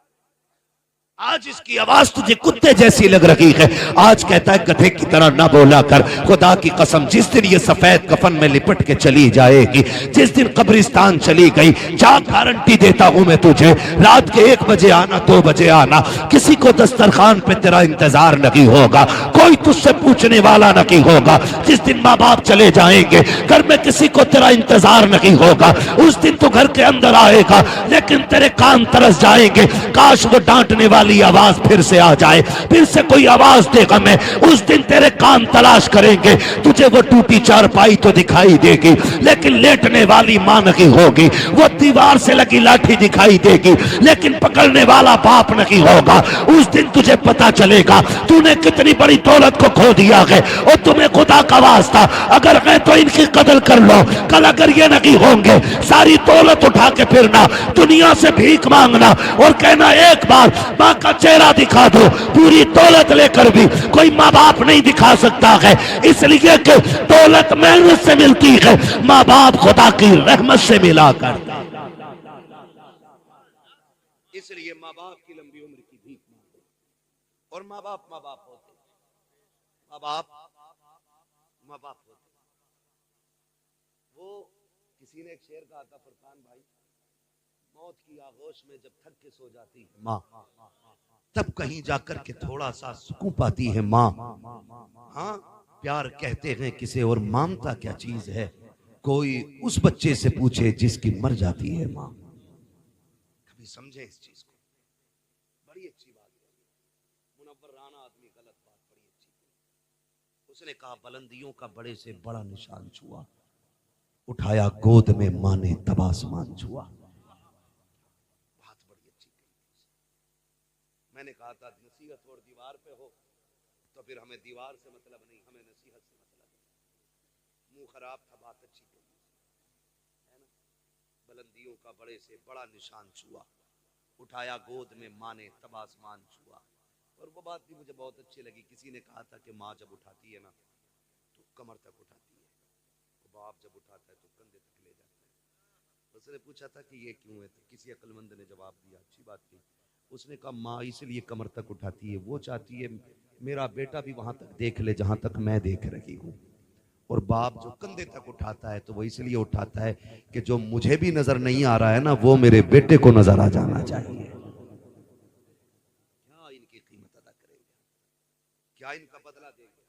आज इसकी आवाज तुझे कुत्ते जैसी लग रही है। आज कहता है गधे की तरह ना बोला कर, खुदा की कसम जिस दिन ये सफेद कफन में लिपट के चली जाएगी, जिस दिन कब्रिस्तान चली गई, जा गारंटी देता हूं मैं तुझे, रात के 1 बजे आना 2 बजे आना, किसी को दस्तरखान पे तेरा इंतजार नहीं होगा, कोई तुझसे पूछने वाला नहीं होगा। जिस दिन माँ बाप चले जाएंगे, घर में किसी को तेरा इंतजार नहीं होगा, उस दिन तू घर के अंदर आएगा लेकिन तेरे कान तरस जाएंगे, काश वो डांटने वाली आवाज फिर से आ जाए, फिर से कोई आवाज देगा मैं, उस दिन तेरे कान तलाश करेंगे, तुझे वो टूटी चारपाई तो दिखाई देगी लेकिन लेटने वाली मां नहीं होगी, वो दीवार से लगी लाठी दिखाई देगी लेकिन पकड़ने वाला बाप नहीं होगा। उस दिन तुझे पता चलेगा तूने कितनी बड़ी दौलत को खो दिया है। और तुम्हें खुदा का वास्ता अगर है तो इनकी कदर कर लो, कल अगर ये नहीं होंगे सारी दौलत उठा के फिरना, दुनिया से भीख मांगना और कहना एक बार मां का चेहरा दिखा दो, पूरी दौलत लेकर भी कोई माँ बाप नहीं दिखा सकता है, इसलिए कि दौलत मेहनत से मिलती है, माँ बाप खुदा की रहमत से मिला करता। इसलिए माँ बाप की लंबी उम्र की भीख मांगो। और माँ बाप होते, माँ बाप होते। वो किसी ने एक शेर कहा था फरकान भाई, मौत की आगोश में जब थक के सो जाती है माँ, तब कहीं जाकर के थोड़ा सा सुकून पाती है माँ। हाँ, प्यार कहते हैं किसे और ममता क्या चीज है, कोई उस बच्चे से पूछे जिसकी मर जाती है माँ। कभी समझे इस चीज को, बड़ी अच्छी बात है, मुनव्वर राना आदमी गलत बात बड़ी अच्छी है। उसने कहा बुलंदियों का बड़े से बड़ा निशान छुआ, उठाया गोद में माँ ने तब आसमान छुआ। मैंने कहा था नसीहत और दीवार पे हो तो फिर हमें दीवार से मतलब नहीं, हमें नसीहत से मतलब है। मुंह खराब था, बात अच्छी कही है ना। बुलंदियों का बड़े से बड़ा निशान छुआ, उठाया गोद में माँ ने तब आसमान छुआ। और वो बात भी मुझे बहुत अच्छी लगी, किसी ने कहा था कि माँ जब उठाती है ना तो कमर तक उठाती है, तो बाप जब उठाता है तो कंधे तक ले जाता है। उसने पूछा था कि ये क्यों है, तो किसी अक्लमंद ने जवाब दिया, अच्छी बात थी। उसने कहा माँ इसलिए कमर तक उठाती है, वो चाहती है मेरा बेटा भी वहां तक देख ले जहां तक मैं देख रही हूँ। और बाप जो कंधे तक उठाता है तो वो इसलिए उठाता है कि जो मुझे भी नजर नहीं आ रहा है ना, वो मेरे बेटे को नजर आ जाना चाहिए। क्या इनकी कीमत अदा करेंगे, क्या इनका बदला देंगे।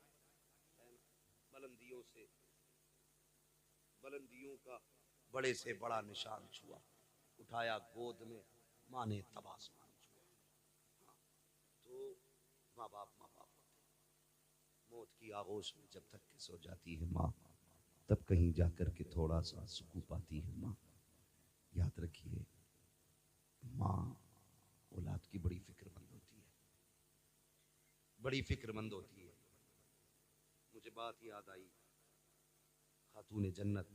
बुलंदियों का बड़े से बड़ा निशान छुआ, उठाया गोद में माँ ने तब आसमान तो माँ बाप मौत की आगोश में जब तक के सो जाती है माँ, तब कहीं जाकर के थोड़ा सा सुकून पाती है माँ। याद रखिए, माँ औलाद की बड़ी फिक्रमंद होती है, बड़ी फिक्रमंद होती है। मुझे बात याद आई, खातून जन्नत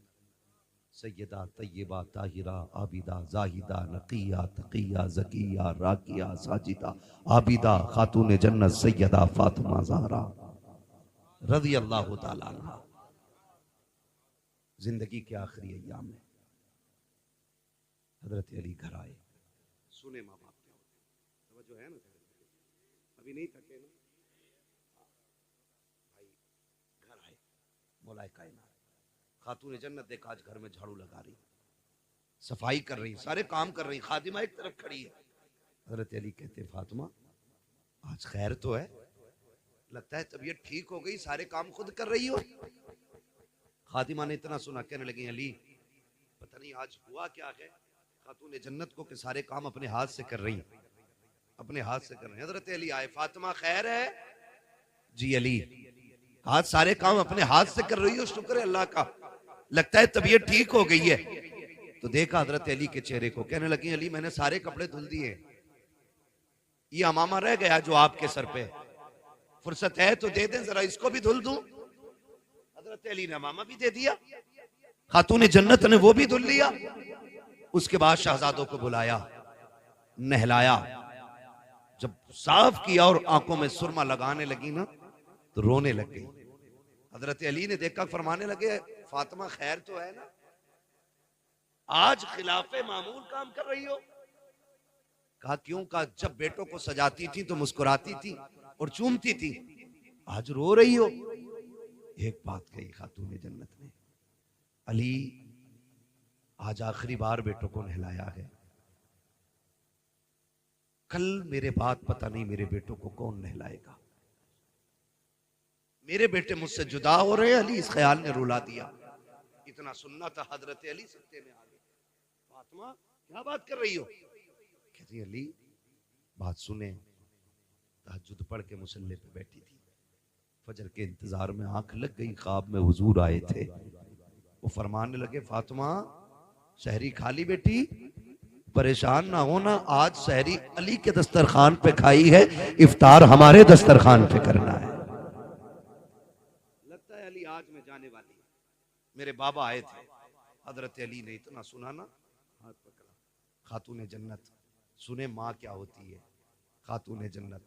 सैयदा तय्यबा ताहिरा आबिदा जाहिदा नकिया तकिया ज़किया राकिया साजिदा आबिदा खातून जन्नत सैयदा फातिमा ज़हरा रज़ी अल्लाह ताला अन्हा जिंदगी के आखिरी अय्याम में हजरत अली घर आए। सुने माँ बाप क्या होते, जो है ना, अभी नहीं थके ना भाई। घर आए, मौलाए कायनात खातून जन्नत देखा आज घर में झाड़ू लगा रही, सफाई कर रही, सारे काम कर रही, खादिमा एक तरफ खड़ी है। हजरत अली कहते फातिमा आज खैर तो है, लगता है तबीयत ठीक हो गई, सारे काम खुद कर रही हो। खादिमा ने इतना सुना, कहने लगी अली पता नहीं आज हुआ क्या है, खातून जन्नत को कि सारे काम अपने हाथ से कर रही, अपने हाथ से कर रही। हजरत अली आए, फातिमा खैर है? जी अली आज सारे काम अपने हाथ से कर रही हो, शुक्र है अल्लाह का, लगता है तबीयत ठीक हो गई है। तो देखा हजरत अली के चेहरे को, कहने लगी अली मैंने सारे कपड़े धुल दिए, ये अमामा रह गया जो आपके सर पे, फुर्सत है तो दे दें जरा, इसको भी धुल दूं। हजरत अली ने अमामा भी दे दिया, खातून जन्नत ने वो भी धुल लिया। उसके बाद शहजादों को बुलाया, नहलाया, जब साफ किया और आंखों में सुरमा लगाने लगी ना तो रोने लग गई। हजरत अली ने देखा, फरमाने लगे फातिमा खैर तो है ना, आज खिलाफे मामूल काम कर रही हो? कहा क्यों? कहा जब बेटों को सजाती थी तो मुस्कुराती थी और चूमती थी, आज रो रही हो। एक बात कही खातून जन्नत ने, अली आज आखिरी बार बेटों को नहलाया है, कल मेरे बाद पता नहीं मेरे बेटों को कौन नहलाएगा, मेरे बेटे मुझसे जुदा हो रहे हैं। अली इस ख्याल ने रुला दिया। इतना सुनना था, हजरत अली सत्ते में आ गए। फातिमा क्या बात कर रही हो? कहती अली बात सुने, तहज्जुद पढ़ के मुसल्ले पे बैठी थी, फजर के इंतजार में आंख लग गई, ख्वाब में हुजूर आए थे। वो फरमाने लगे फातिमा शहरी खा ली बेटी, परेशान ना होना, आज शहरी अली के दस्तरखान पे खाई है, इफ्तार हमारे दस्तरखान पे करना है। लगता है अली आज मैं जाने वाली, मेरे बाबा आए थे। हजरत अली ने इतना सुना ना, हाथ पकड़ा। खातून जन्नत सुने माँ क्या होती है। खातून जन्नत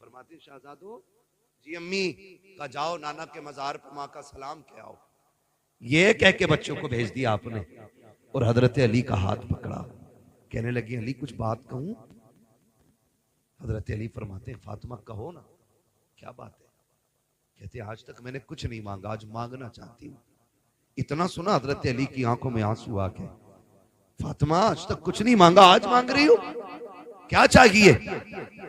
फरमाती शहजादो जी अम्मी का जाओ नाना के मजार पर माँ का सलाम के आओ, ये कह के बच्चों को भेज दिया आपने। और हजरत अली का हाथ पकड़ा, कहने लगी अली कुछ बात कहूं? हजरत अली फरमाते फातिमा कहो ना, क्या बात है? कहते आज तक मैंने कुछ नहीं मांगा, आज मांगना चाहती हूँ। इतना सुना हजरत अली की आंखों में आंसू आ गए। फातिमा आज तक कुछ नहीं मांगा, आज मांग रही हो, क्या चाहिए?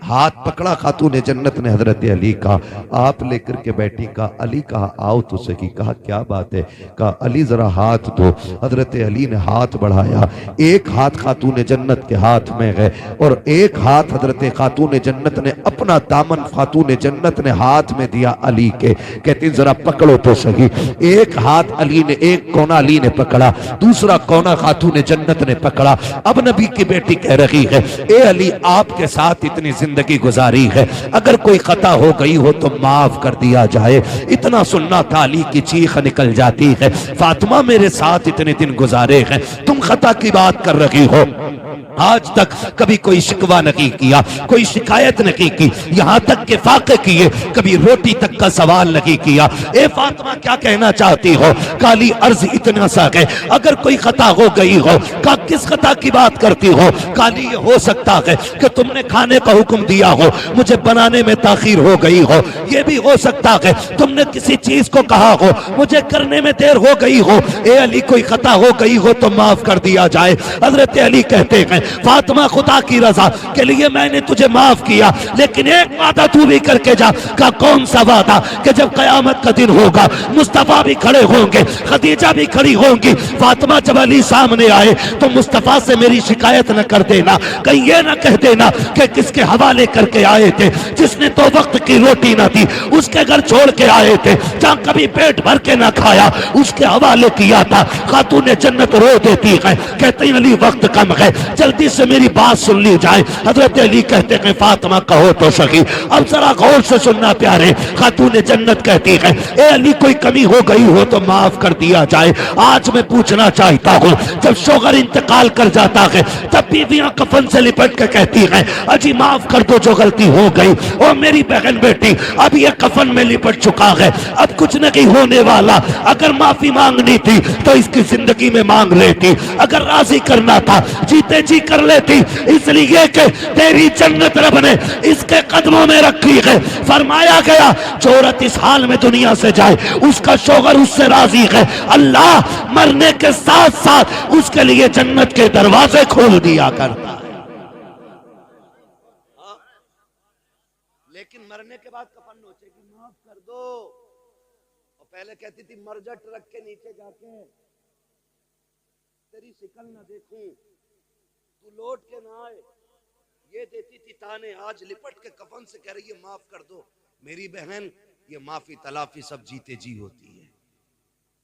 हाथ पकड़ा खातून जन्नत ने हजरत अली का, आप लेकर के बैठी। कहा अली कहा आओ तो सही। कहा क्या बात है? कहा अली जरा हाथ दो। हजरत अली ने हाथ बढ़ाया, एक हाथ खातून जन्नत के हाथ में है और एक हाथ हजरत खातून जन्नत ने अपना दामन खातून जन्नत ने हाथ में दिया अली के। कहती जरा पकड़ो तो सही। एक हाथ अली ने, एक कोना अली ने पकड़ा, दूसरा कोना खातून जन्नत ने पकड़ा। अब नबी की बेटी कह रही है ए अली आपके साथ इतनी जिंदगी गुजारी है, अगर कोई खता हो गई हो तो माफ कर दिया जाए। इतना सुनना था, अली की चीख निकल जाती है, फातिमा मेरे साथ इतने दिन गुजारे हैं, तुम खता की बात कर रही हो। आज तक कभी कोई शिकवा नहीं किया, कोई शिकायत नहीं की, यहां तक के फाके किए, कभी रोटी तक का सवाल नहीं किया। ए फातिमा क्या कहना चाहती हो? काली अर्ज इतना सा है, अगर कोई खता हो गई हो। का किस खता की बात करती हो? काली ये हो सकता है कि तुमने खाने का हुक्म दिया हो, मुझे बनाने में ताखीर हो गई हो। यह भी हो सकता है तुमने किसी चीज को कहा हो, मुझे करने में देर हो गई हो। ए अली कोई खता हो गई हो तो माफ कर दिया जाए। हजरत अली कहते हैं, फातिमा खुदा की रजा के लिए मैंने तुझे माफ किया, लेकिन एक वादा तू भी करके जा। का कौन सा वादा? कि जब कयामत का दिन होगा, मुस्तफा भी खड़े होंगे, खदीजा भी खड़ी होंगी, फातिमा जब अली सामने आए तो मुस्तफा से मेरी शिकायत न कर देना, कहीं ये न कह देना कि किसके हवाले करके आए थे, जिसने तो वक्त की रोटी ना दी उसके घर छोड़ के आए थे, जहां कभी पेट भर के ना खाया उसके हवाले किया था। खातून जन्नत रो देती है, कहते हैं अली वक्त कम है, जल्दी से मेरी बात सुन ली जाए। हजरत अली कहते हैं फातिमा कहो तो सही, अब जरा गौर से सुनना प्यारे। खातून जन्नत कहती है ए अली कोई कमी हो गई हो तो माफ कर दिया जाए। आज मैं पूछना चाहता हूँ, जब शोहर इंतकाल कर जाता है तब बीवियां कफन से लिपट के कहती हैं अजी माफ कर दो जो गलती हो गई, ओ मेरी बहन बेटी अब ये कफन में लिपट चुका है, अब कुछ नहीं होने वाला। अगर माफी मांगनी थी तो इसकी जिंदगी में मांग लेती, अगर राजी करना था जीते जी कर लेती, इसलिए कि तेरी जन्नत रब ने इसके कदमों में रखी है। फरमाया गया जो औरत इस हाल में दुनिया से जाए उसका शोहर उससे राजी है, अल्लाह मरने के साथ साथ उसके लिए जन्नत के दरवाजे खोल दिया करता है। लेकिन मरने के बाद कफन नोचेगी माफ कर दो, और पहले कहती थी मर जा ट्रक के नीचे जाके, तेरी शिकल ना देखूं, तू लौट के ना आए, ये देती थी ताने। आज लिपट के कफन से कह रही है माफ कर दो। मेरी बहन ये माफी तलाफी सब जीते जी होती है,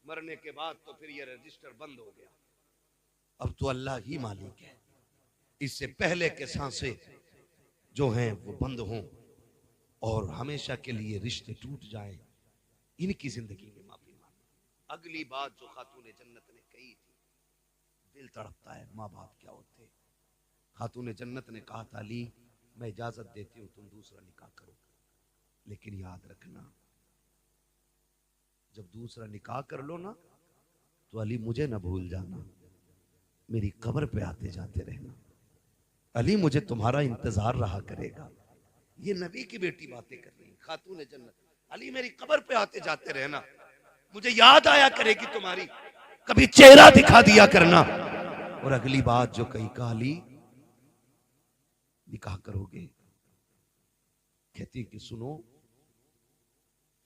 मरने के बाद तो फिर ये रजिस्टर बंद हो गया। अब तो अल्लाह ही मालिक है, इससे पहले के सांसें जो हैं वो बंद हों और हमेशा के लिए रिश्ते टूट जाएं, इनकी जिंदगी में माफी मांगो। अगली बात जो खातून जन्नत ने कही थी, दिल तड़पता है, माँ बाप क्या होते। खातून जन्नत ने कहा था अली मैं इजाजत देती हूँ तुम दूसरा निकाह करो, लेकिन याद रखना जब दूसरा निकाह कर लो ना तो अली मुझे ना भूल जाना, मेरी कब्र पे आते जाते रहना, अली मुझे तुम्हारा इंतजार रहा करेगा। ये नबी की बेटी बातें कर रही खातून जन्नत, अली मेरी कब्र पे आते जाते रहना, मुझे याद आया करेगी तुम्हारी, कभी चेहरा दिखा दिया करना। और अगली बात जो कही कहा अली निकाह करोगे? कहती कि सुनो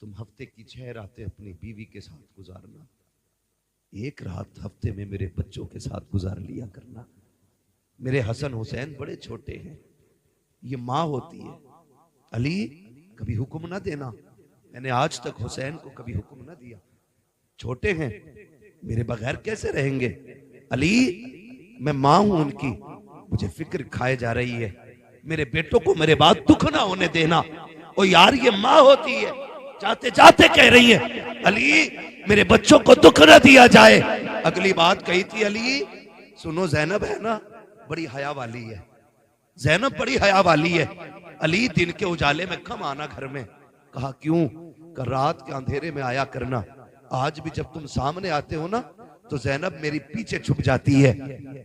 तुम हफ्ते की 6 रातें अपनी बीवी के साथ गुजारना, एक रात हफ्ते में मेरे बच्चों के साथ गुजार लिया करना। मेरे हसन हुसैन बड़े छोटे हैं, ये माँ होती है, अली कभी हुक्म ना देना, मैंने आज तक हुसैन को कभी हुक्म ना दिया, छोटे हैं मेरे बगैर कैसे रहेंगे। अली मैं माँ हूं उनकी, मुझे फिक्र खाए जा रही है, मेरे बेटों को मेरे बाद दुख ना होने देना। ओ यार ये माँ होती है, जाते जाते कह रही है अली मेरे बच्चों को दुख ना दिया जाए। अगली बात कही थी अली सुनो ज़ैनब है ना बड़ी हया वाली है, ज़ैनब बड़ी हया वाली है, अली दिन के उजाले में कम आना घर में। कहा क्यों? कर रात के अंधेरे में आया करना, आज भी जब तुम सामने आते हो ना तो ज़ैनब मेरी पीछे छुप जाती है,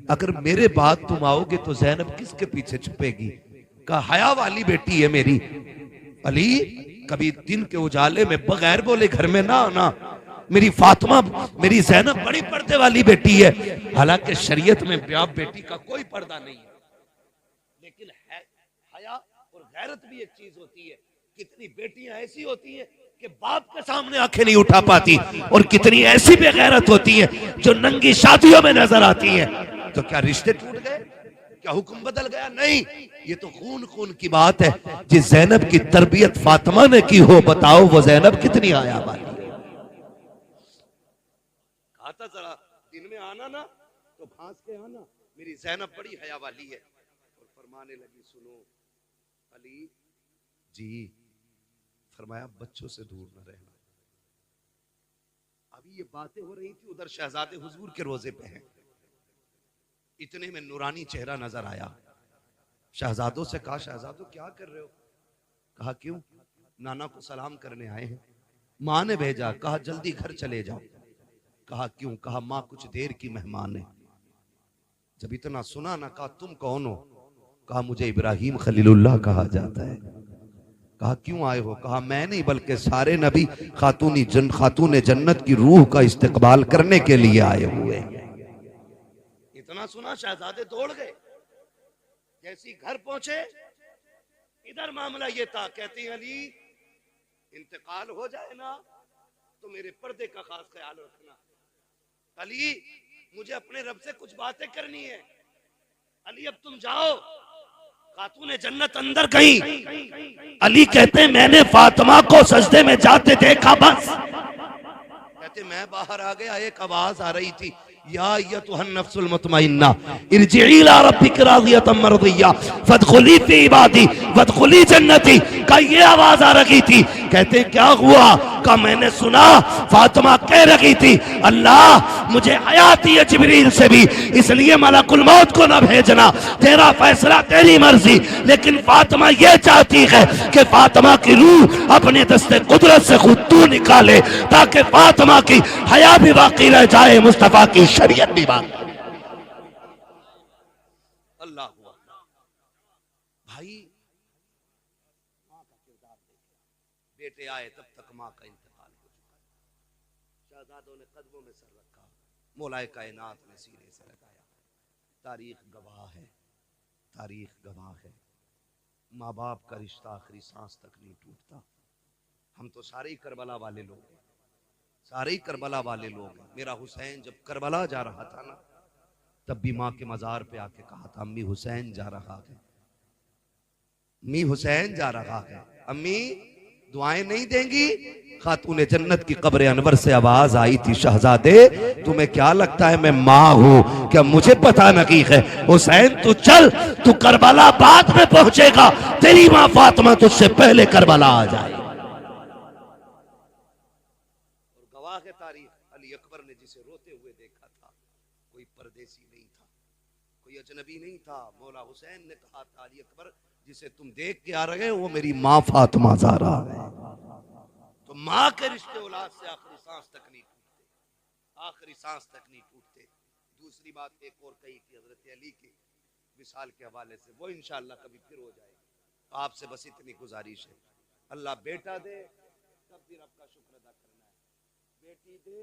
अगर मेरे बाद तुम आओगे तो ज़ैनब किसके पीछे छुपेगी। कहा हया वाली बेटी है मेरी, अली कभी दिन के उजाले में बगैर बोले घर में ना आना, मेरी फातिमा मेरी ज़ैनब बड़ी पर्दे वाली बेटी है। हालांकि शरीयत में बाप बेटी का कोई पर्दा नहीं है, लेकिन हया और गैरत भी एक चीज होती है। कितनी बेटियां ऐसी होती हैं कि बाप के सामने आंखें नहीं उठा पाती, और कितनी ऐसी बेगैरत होती है जो नंगी शादियों में नजर आती है। तो क्या रिश्ते टूट गए? क्या हुक्म बदल गया? नहीं, ये तो खून खून की बात है। जिस ज़ैनब की तरबियत फातिमा ने की हो, बताओ वो ज़ैनब कितनी हया वाली है। कहा था जरा दिन में आना ना तो फांस के आना, मेरी ज़ैनब बड़ी हया वाली है। और फरमाने लगी सुनो अली जी, फरमाया बच्चों से दूर न रहना। अभी ये बातें हो रही थी, उधर शहजादे हुजूर के रोजे पे हैं, इतने में नूरानी चेहरा नजर आया। शहजादों से कहा शहजादों क्या कर रहे हो? कहा क्यों? नाना को सलाम करने आए हैं, माँ ने भेजा। कहा जल्दी घर चले जाओ। कहा क्यों? कहा माँ कुछ देर की मेहमान है। जब इतना सुना ना, कहा तुम कौन हो? कहा मुझे इब्राहिम खलीलुल्लाह कहा जाता है। कहा क्यों आए हो? कहा मैं नहीं बल्कि सारे नबी खातून जन्नत की रूह का इस्तकबाल करने के लिए आए हुए। इतना सुना शहजादे दौड़ गए, जैसी घर पहुंचे इधर मामला ये था, कहती हैं अली इंतकाल हो जाए ना तो मेरे पर्दे का खास ख्याल रखना। अली मुझे अपने रब से कुछ बातें करनी है। अली अब तुम जाओ, खातूने जन्नत अंदर गई। अली कहते हैं मैंने फातिमा को सजदे में जाते देखा बस। कहते मैं बाहर आ गया, एक आवाज आ रही थी, या अय्युहन नफ्सुल मुतमइन्ना इरजिई इला रब्बिक रादियतम मर्दिया फदखुली फी इबादी वदखुली जन्नती का ये आवाज आ रही थी। कहते क्या हुआ? का मैंने सुना फातिमा कह रही थी अल्लाह मुझे हयाती है जिब्रील से भी, इसलिए मलकुल मौत को न भेजना, तेरा फैसला तेरी मर्जी। लेकिन फातिमा ये चाहती है कि फातिमा की रूह अपने दस्ते कुदरत से खुद तू निकाले ताकि फातिमा की हया भी बाकी रह जाए, मुस्तफा की शरीयत भी बाकी। अल्लाह हुआ भाई, माँ का किरदार देखा। बेटे आए तब तक माँ का इंतकाल हो चुका। शहजादों ने कदमों में सर रखा, मौलाए कायनात ने सीने से लगाया। तारीख गवाह है, तारीख गवाह है। माँ बाप का रिश्ता आखिरी सांस तक नहीं टूटता। हम तो सारे ही करबला वाले लोग हैं, सारे ही करबला वाले लोग हैं। मेरा हुसैन जब करबला जा रहा था ना, तब भी माँ के मजार पे आके कहा था अम्मी हुसैन जा रहा है, अम्मी हुसैन जा रहा है। अम्मी दुआएं नहीं देंगी? खातूने जन्नत की कब्र अनवर से आवाज आई थी, शहजादे तुम्हें क्या लगता है मैं माँ हूँ क्या? मुझे पता नहीं है। हुसैन तू चल, तू करबला बाद में पहुंचेगा, तेरी माँ फातिमा तुझसे पहले करबला आ जाए। तारीख अली अकबर ने जिसे रोते हुए देखा था, कोई परदेसी नहीं था, कोई अजनबी नहीं था। मौला हुसैन ने कहा था अली अकबर जिसे तुम देख के आ रहे हो वो मेरी माँ फातिमा ज़हरा है। तो माँ के रिश्ते औलाद से आखिरी सांस तक नहीं टूटते, आखिरी सांस तक नहीं टूटते। दूसरी बात एक और कही थी हजरत अली की विसाल के हवाले से, वो इंशाअल्लाह कभी फिर हो जाएगी। आपसे बस इतनी गुजारिश है, अल्लाह बेटा दे तब भी रब का शुक्र अदा करना है, बेटी दे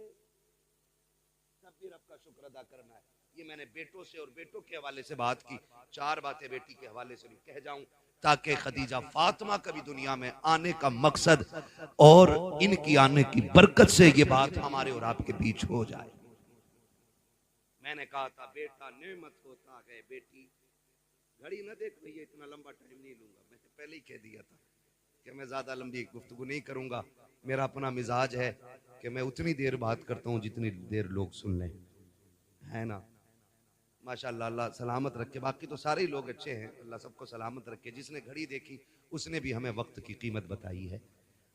तब भी रब का शुक्र अदा करना है। ये मैंने बेटों से और बेटों के हवाले से बात की, चार बातें बेटी के हवाले से भी कह जाऊं ताकि खदीजा फातिमा का भी दुनिया में आने का मकसद और इनकी आने की बरकत से ये बात हमारे और आपके बीच हो जाए। मैंने कहा था बेटा नेमत होता है, बेटी घड़ी न देख भैया, इतना लंबा टाइम नहीं लूंगा, मैंने पहले ही कह दिया था कि मैं ज्यादा लंबी गुफ्तगू नहीं करूंगा। मेरा अपना मिजाज है कि मैं उतनी देर बात करता हूँ जितनी देर लोग सुन लें, है ना। माशाअल्लाह, अल्लाह सलामत रखे। बाकी तो सारे ही लोग अच्छे हैं, अल्लाह सबको सलामत रखे। जिसने घड़ी देखी उसने भी हमें वक्त की कीमत बताई है,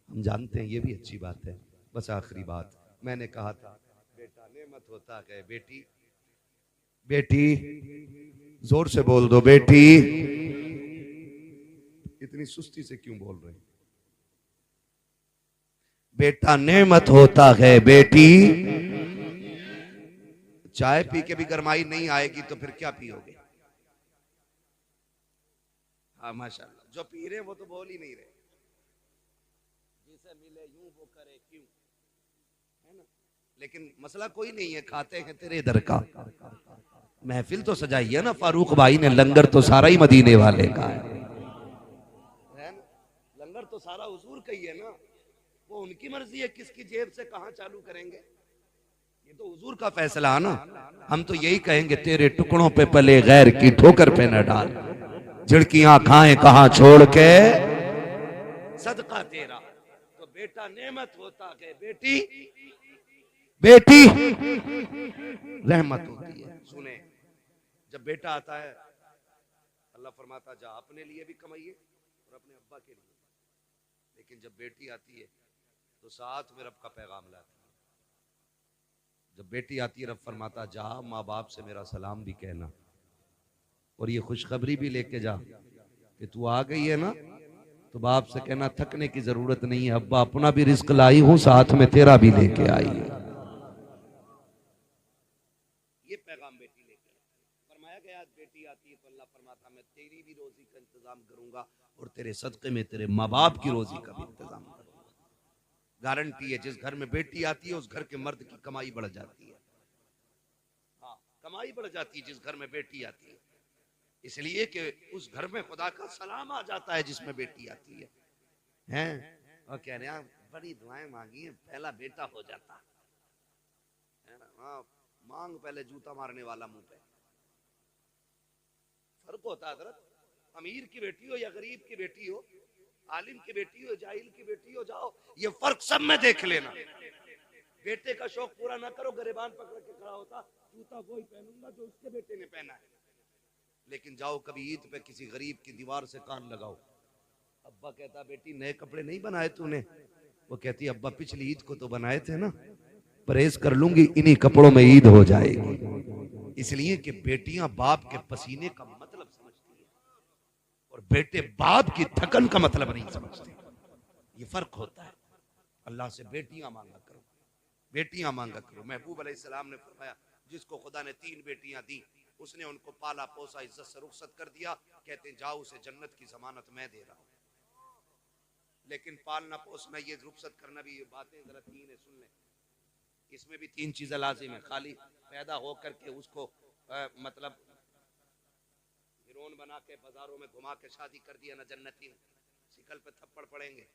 हम जानते हैं, ये भी अच्छी बात है। बस आखिरी बात मैंने कहा था बेटा नेमत होता है, बेटी बेटी जोर से बोल दो बेटी। इतनी सुस्ती से क्यों बोल रहे हैं? बेटा नेमत होता है बेटी। चाय पी के भी गरमाई नहीं आएगी तो फिर क्या पियोगे? हाँ माशाल्लाह, जो पी रहे वो तो बोल ही नहीं रहे। जिसे मिले यूं वो करे क्यों, है ना। लेकिन मसला कोई नहीं है, खाते हैं तेरे दर का। महफिल तो सजाई है ना फारूक भाई ने, लंगर तो सारा ही मदीने वाले का है ना? लंगर तो सारा हुजूर का ही है ना। वो उनकी मर्जी है किसकी जेब से कहां चालू करेंगे, ये तो हुजूर का फैसला है ना। हम तो यही कहेंगे तेरे टुकड़ों पे पले गैर की ठोकर पे न डाल, झिड़कियां खाएं कहां छोड़ के सदका तेरा। तो बेटा नेमत होता है, बेटी बेटी रहमत होती है। सुने, जब बेटा आता है अल्लाह फरमाता जा अपने लिए भी कमाइए और अपने अब्बा के लिए, लेकिन जब बेटी आती है तो साथ में रब का पैगाम लाती है। जब बेटी आती है रब फरमाता जा माँ बाप से मेरा सलाम भी कहना और ये खुशखबरी भी लेके जा कि तू आ गई है ना, तो बाप से कहना थकने की जरूरत नहीं है, अब्बा अपना भी रिस्क लाई हूं साथ में तेरा भी लेके आई है। ये पैगाम बेटी लेके फरमाया गया। बेटी आती है तो अल्लाह फरमाता मैं तेरी भी रोजी का इंतजाम करूंगा और तेरे सदके में तेरे माँ बाप की रोजी का भी इंतजाम करूंगा। गारंटी है, जिस घर में बेटी आती है उस घर के मर्द की कमाई बढ़ जाती है। हाँ, कमाई बढ़ जाती है जिस घर में बेटी आती है। इसलिए कि उस घर में खुदा का सलाम आ जाता है जिसमें बेटी आती हैं और कह रहे हैं बड़ी दुआएं मांगी हैं, पहला बेटा हो जाता है ना। हाँ, मांग पहले जूता मारने वाला मुंह पे। फर्क होता है हजरत, अमीर की बेटी हो या गरीब की बेटी हो, आलिम की बेटी हो, जाहिल की बेटी हो, जाओ ये फर्क सब में देख लेना। बेटे का शौक पूरा ना करो, गरेबान पकड़ के खड़ा होता, जूता वही पहनूंगा जो उसके बेटे ने पहना है। लेकिन जाओ कभी ईद पे किसी गरीब की दीवार से कान लगाओ, अब्बा कहता बेटी नए कपड़े नहीं बनाए तूने, वो कहती अब्बा पिछली ईद को तो बनाए थे ना, परहेज कर लूंगी इन्हीं कपड़ों में ईद हो जाएगी। इसलिए कि बेटियां बाप के पसीने का मतलब समझती है और बेटे बाप की थकन का मतलब नहीं समझते। ये फर्क होता है। अल्लाह से बेटियां मांगा करो, बेटियां मांगा करो। महबूब अलैहिस्सलाम ने फरमाया जिसको खुदा ने 3 बेटियां दी, उसने उनको पाला पोसा इज्जत से रुखसत कर दिया, कहते जाओ उसे जन्नत की जमानत मैं दे रहा हूं। लेकिन पालना पोसना ये रुखसत करना भी, ये बातें जरा 3 है सुन लें, इसमें भी 3 चीजें लाजिम है। खाली पैदा होकर के उसको मतलब हीरोइन बना के बाजारों में घुमा के शादी कर दिया ना, जन्नती ने शिकल पे थप्पड़ पड़ेंगे।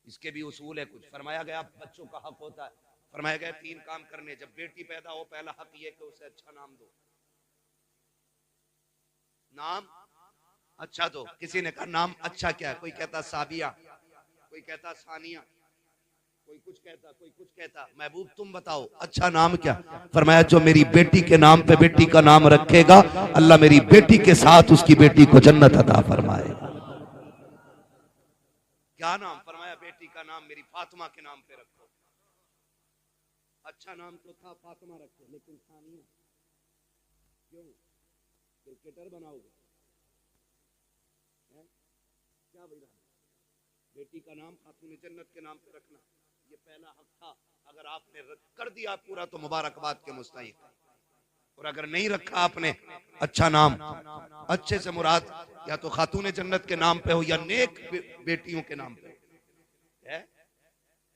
इसके भी उसूल है कुछ। फरमाया गया बच्चों का हक होता है, फरमाया गया 3 काम करने। जब बेटी पैदा हो पहला हक ये कि उसे अच्छा नाम दो, नाम अच्छा दो। किसी ने कहा नाम अच्छा क्या है, कोई कहता साबिया, कोई कहता सानिया, कोई कुछ कहता, कोई कुछ कहता। महबूब तुम बताओ अच्छा नाम क्या? फरमाया जो मेरी बेटी के नाम पे बेटी का नाम रखेगा, अल्लाह मेरी बेटी के साथ उसकी बेटी को जन्नत अता फरमाएगा। क्या नाम? फरमाया बेटी का नाम मेरी फातिमा के नाम पे रखो। अच्छा नाम तो था फातिमा रखो, लेकिन सानिया क्यों? क्रिकेटर बनाओगे क्या भाई? बेटी का नाम खातून जन्नत के नाम पे रखना ये पहला हक था। अगर आपने कर दिया पूरा तो मुबारकबाद के मुस्तहिक, और अगर नहीं रखा आपने अच्छा नाम, अच्छे से मुराद या तो खातून जन्नत के नाम पे हो या नेक बेटियों के नाम पे है।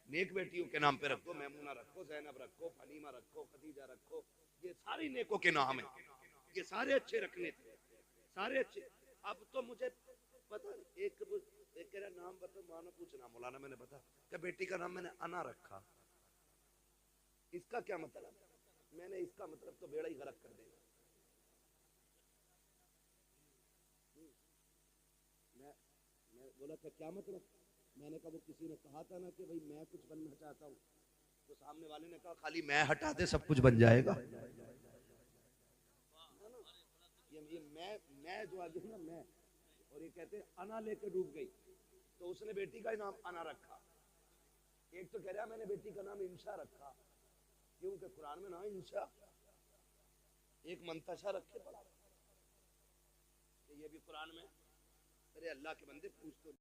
नेक बेटियों के नाम पे रखो, मैमूना रखो, जैनब रखो, फनीमा रखो, खदीजा रखो, ये सारी नेकों के नाम है, ये सारे अच्छे रखने थे, सारे अच्छे। अब तो मुझे पता एक नाम बता, मानो पूछना मौलाना मैंने बता क्या बेटी का नाम मैंने अना रखा, इसका क्या मतलब? मैंने इसका मतलब तो बेड़ा ही गलत कर देगा। मैं बोला था क्या मतलब? मैंने कहा वो किसी ने कहा था ना कि भाई मैं कुछ बनना चाहता हूँ, तो सामने वाले ने कहा खाली मैं हटा दे सब कुछ बन जाएगा। ये मैं जो आगे ना मैं, और ये कहते अना लेके डूब गई, तो उसने बेटी का ही नाम अना रखा। एक तो कह रहा मैंने बेटी का नाम इंशा रखा, क्योंकि कुरान में ना इंशा, एक मंतशा रखे पड़ा, ये भी कुरान में। अरे अल्लाह के बंदे पूछ तो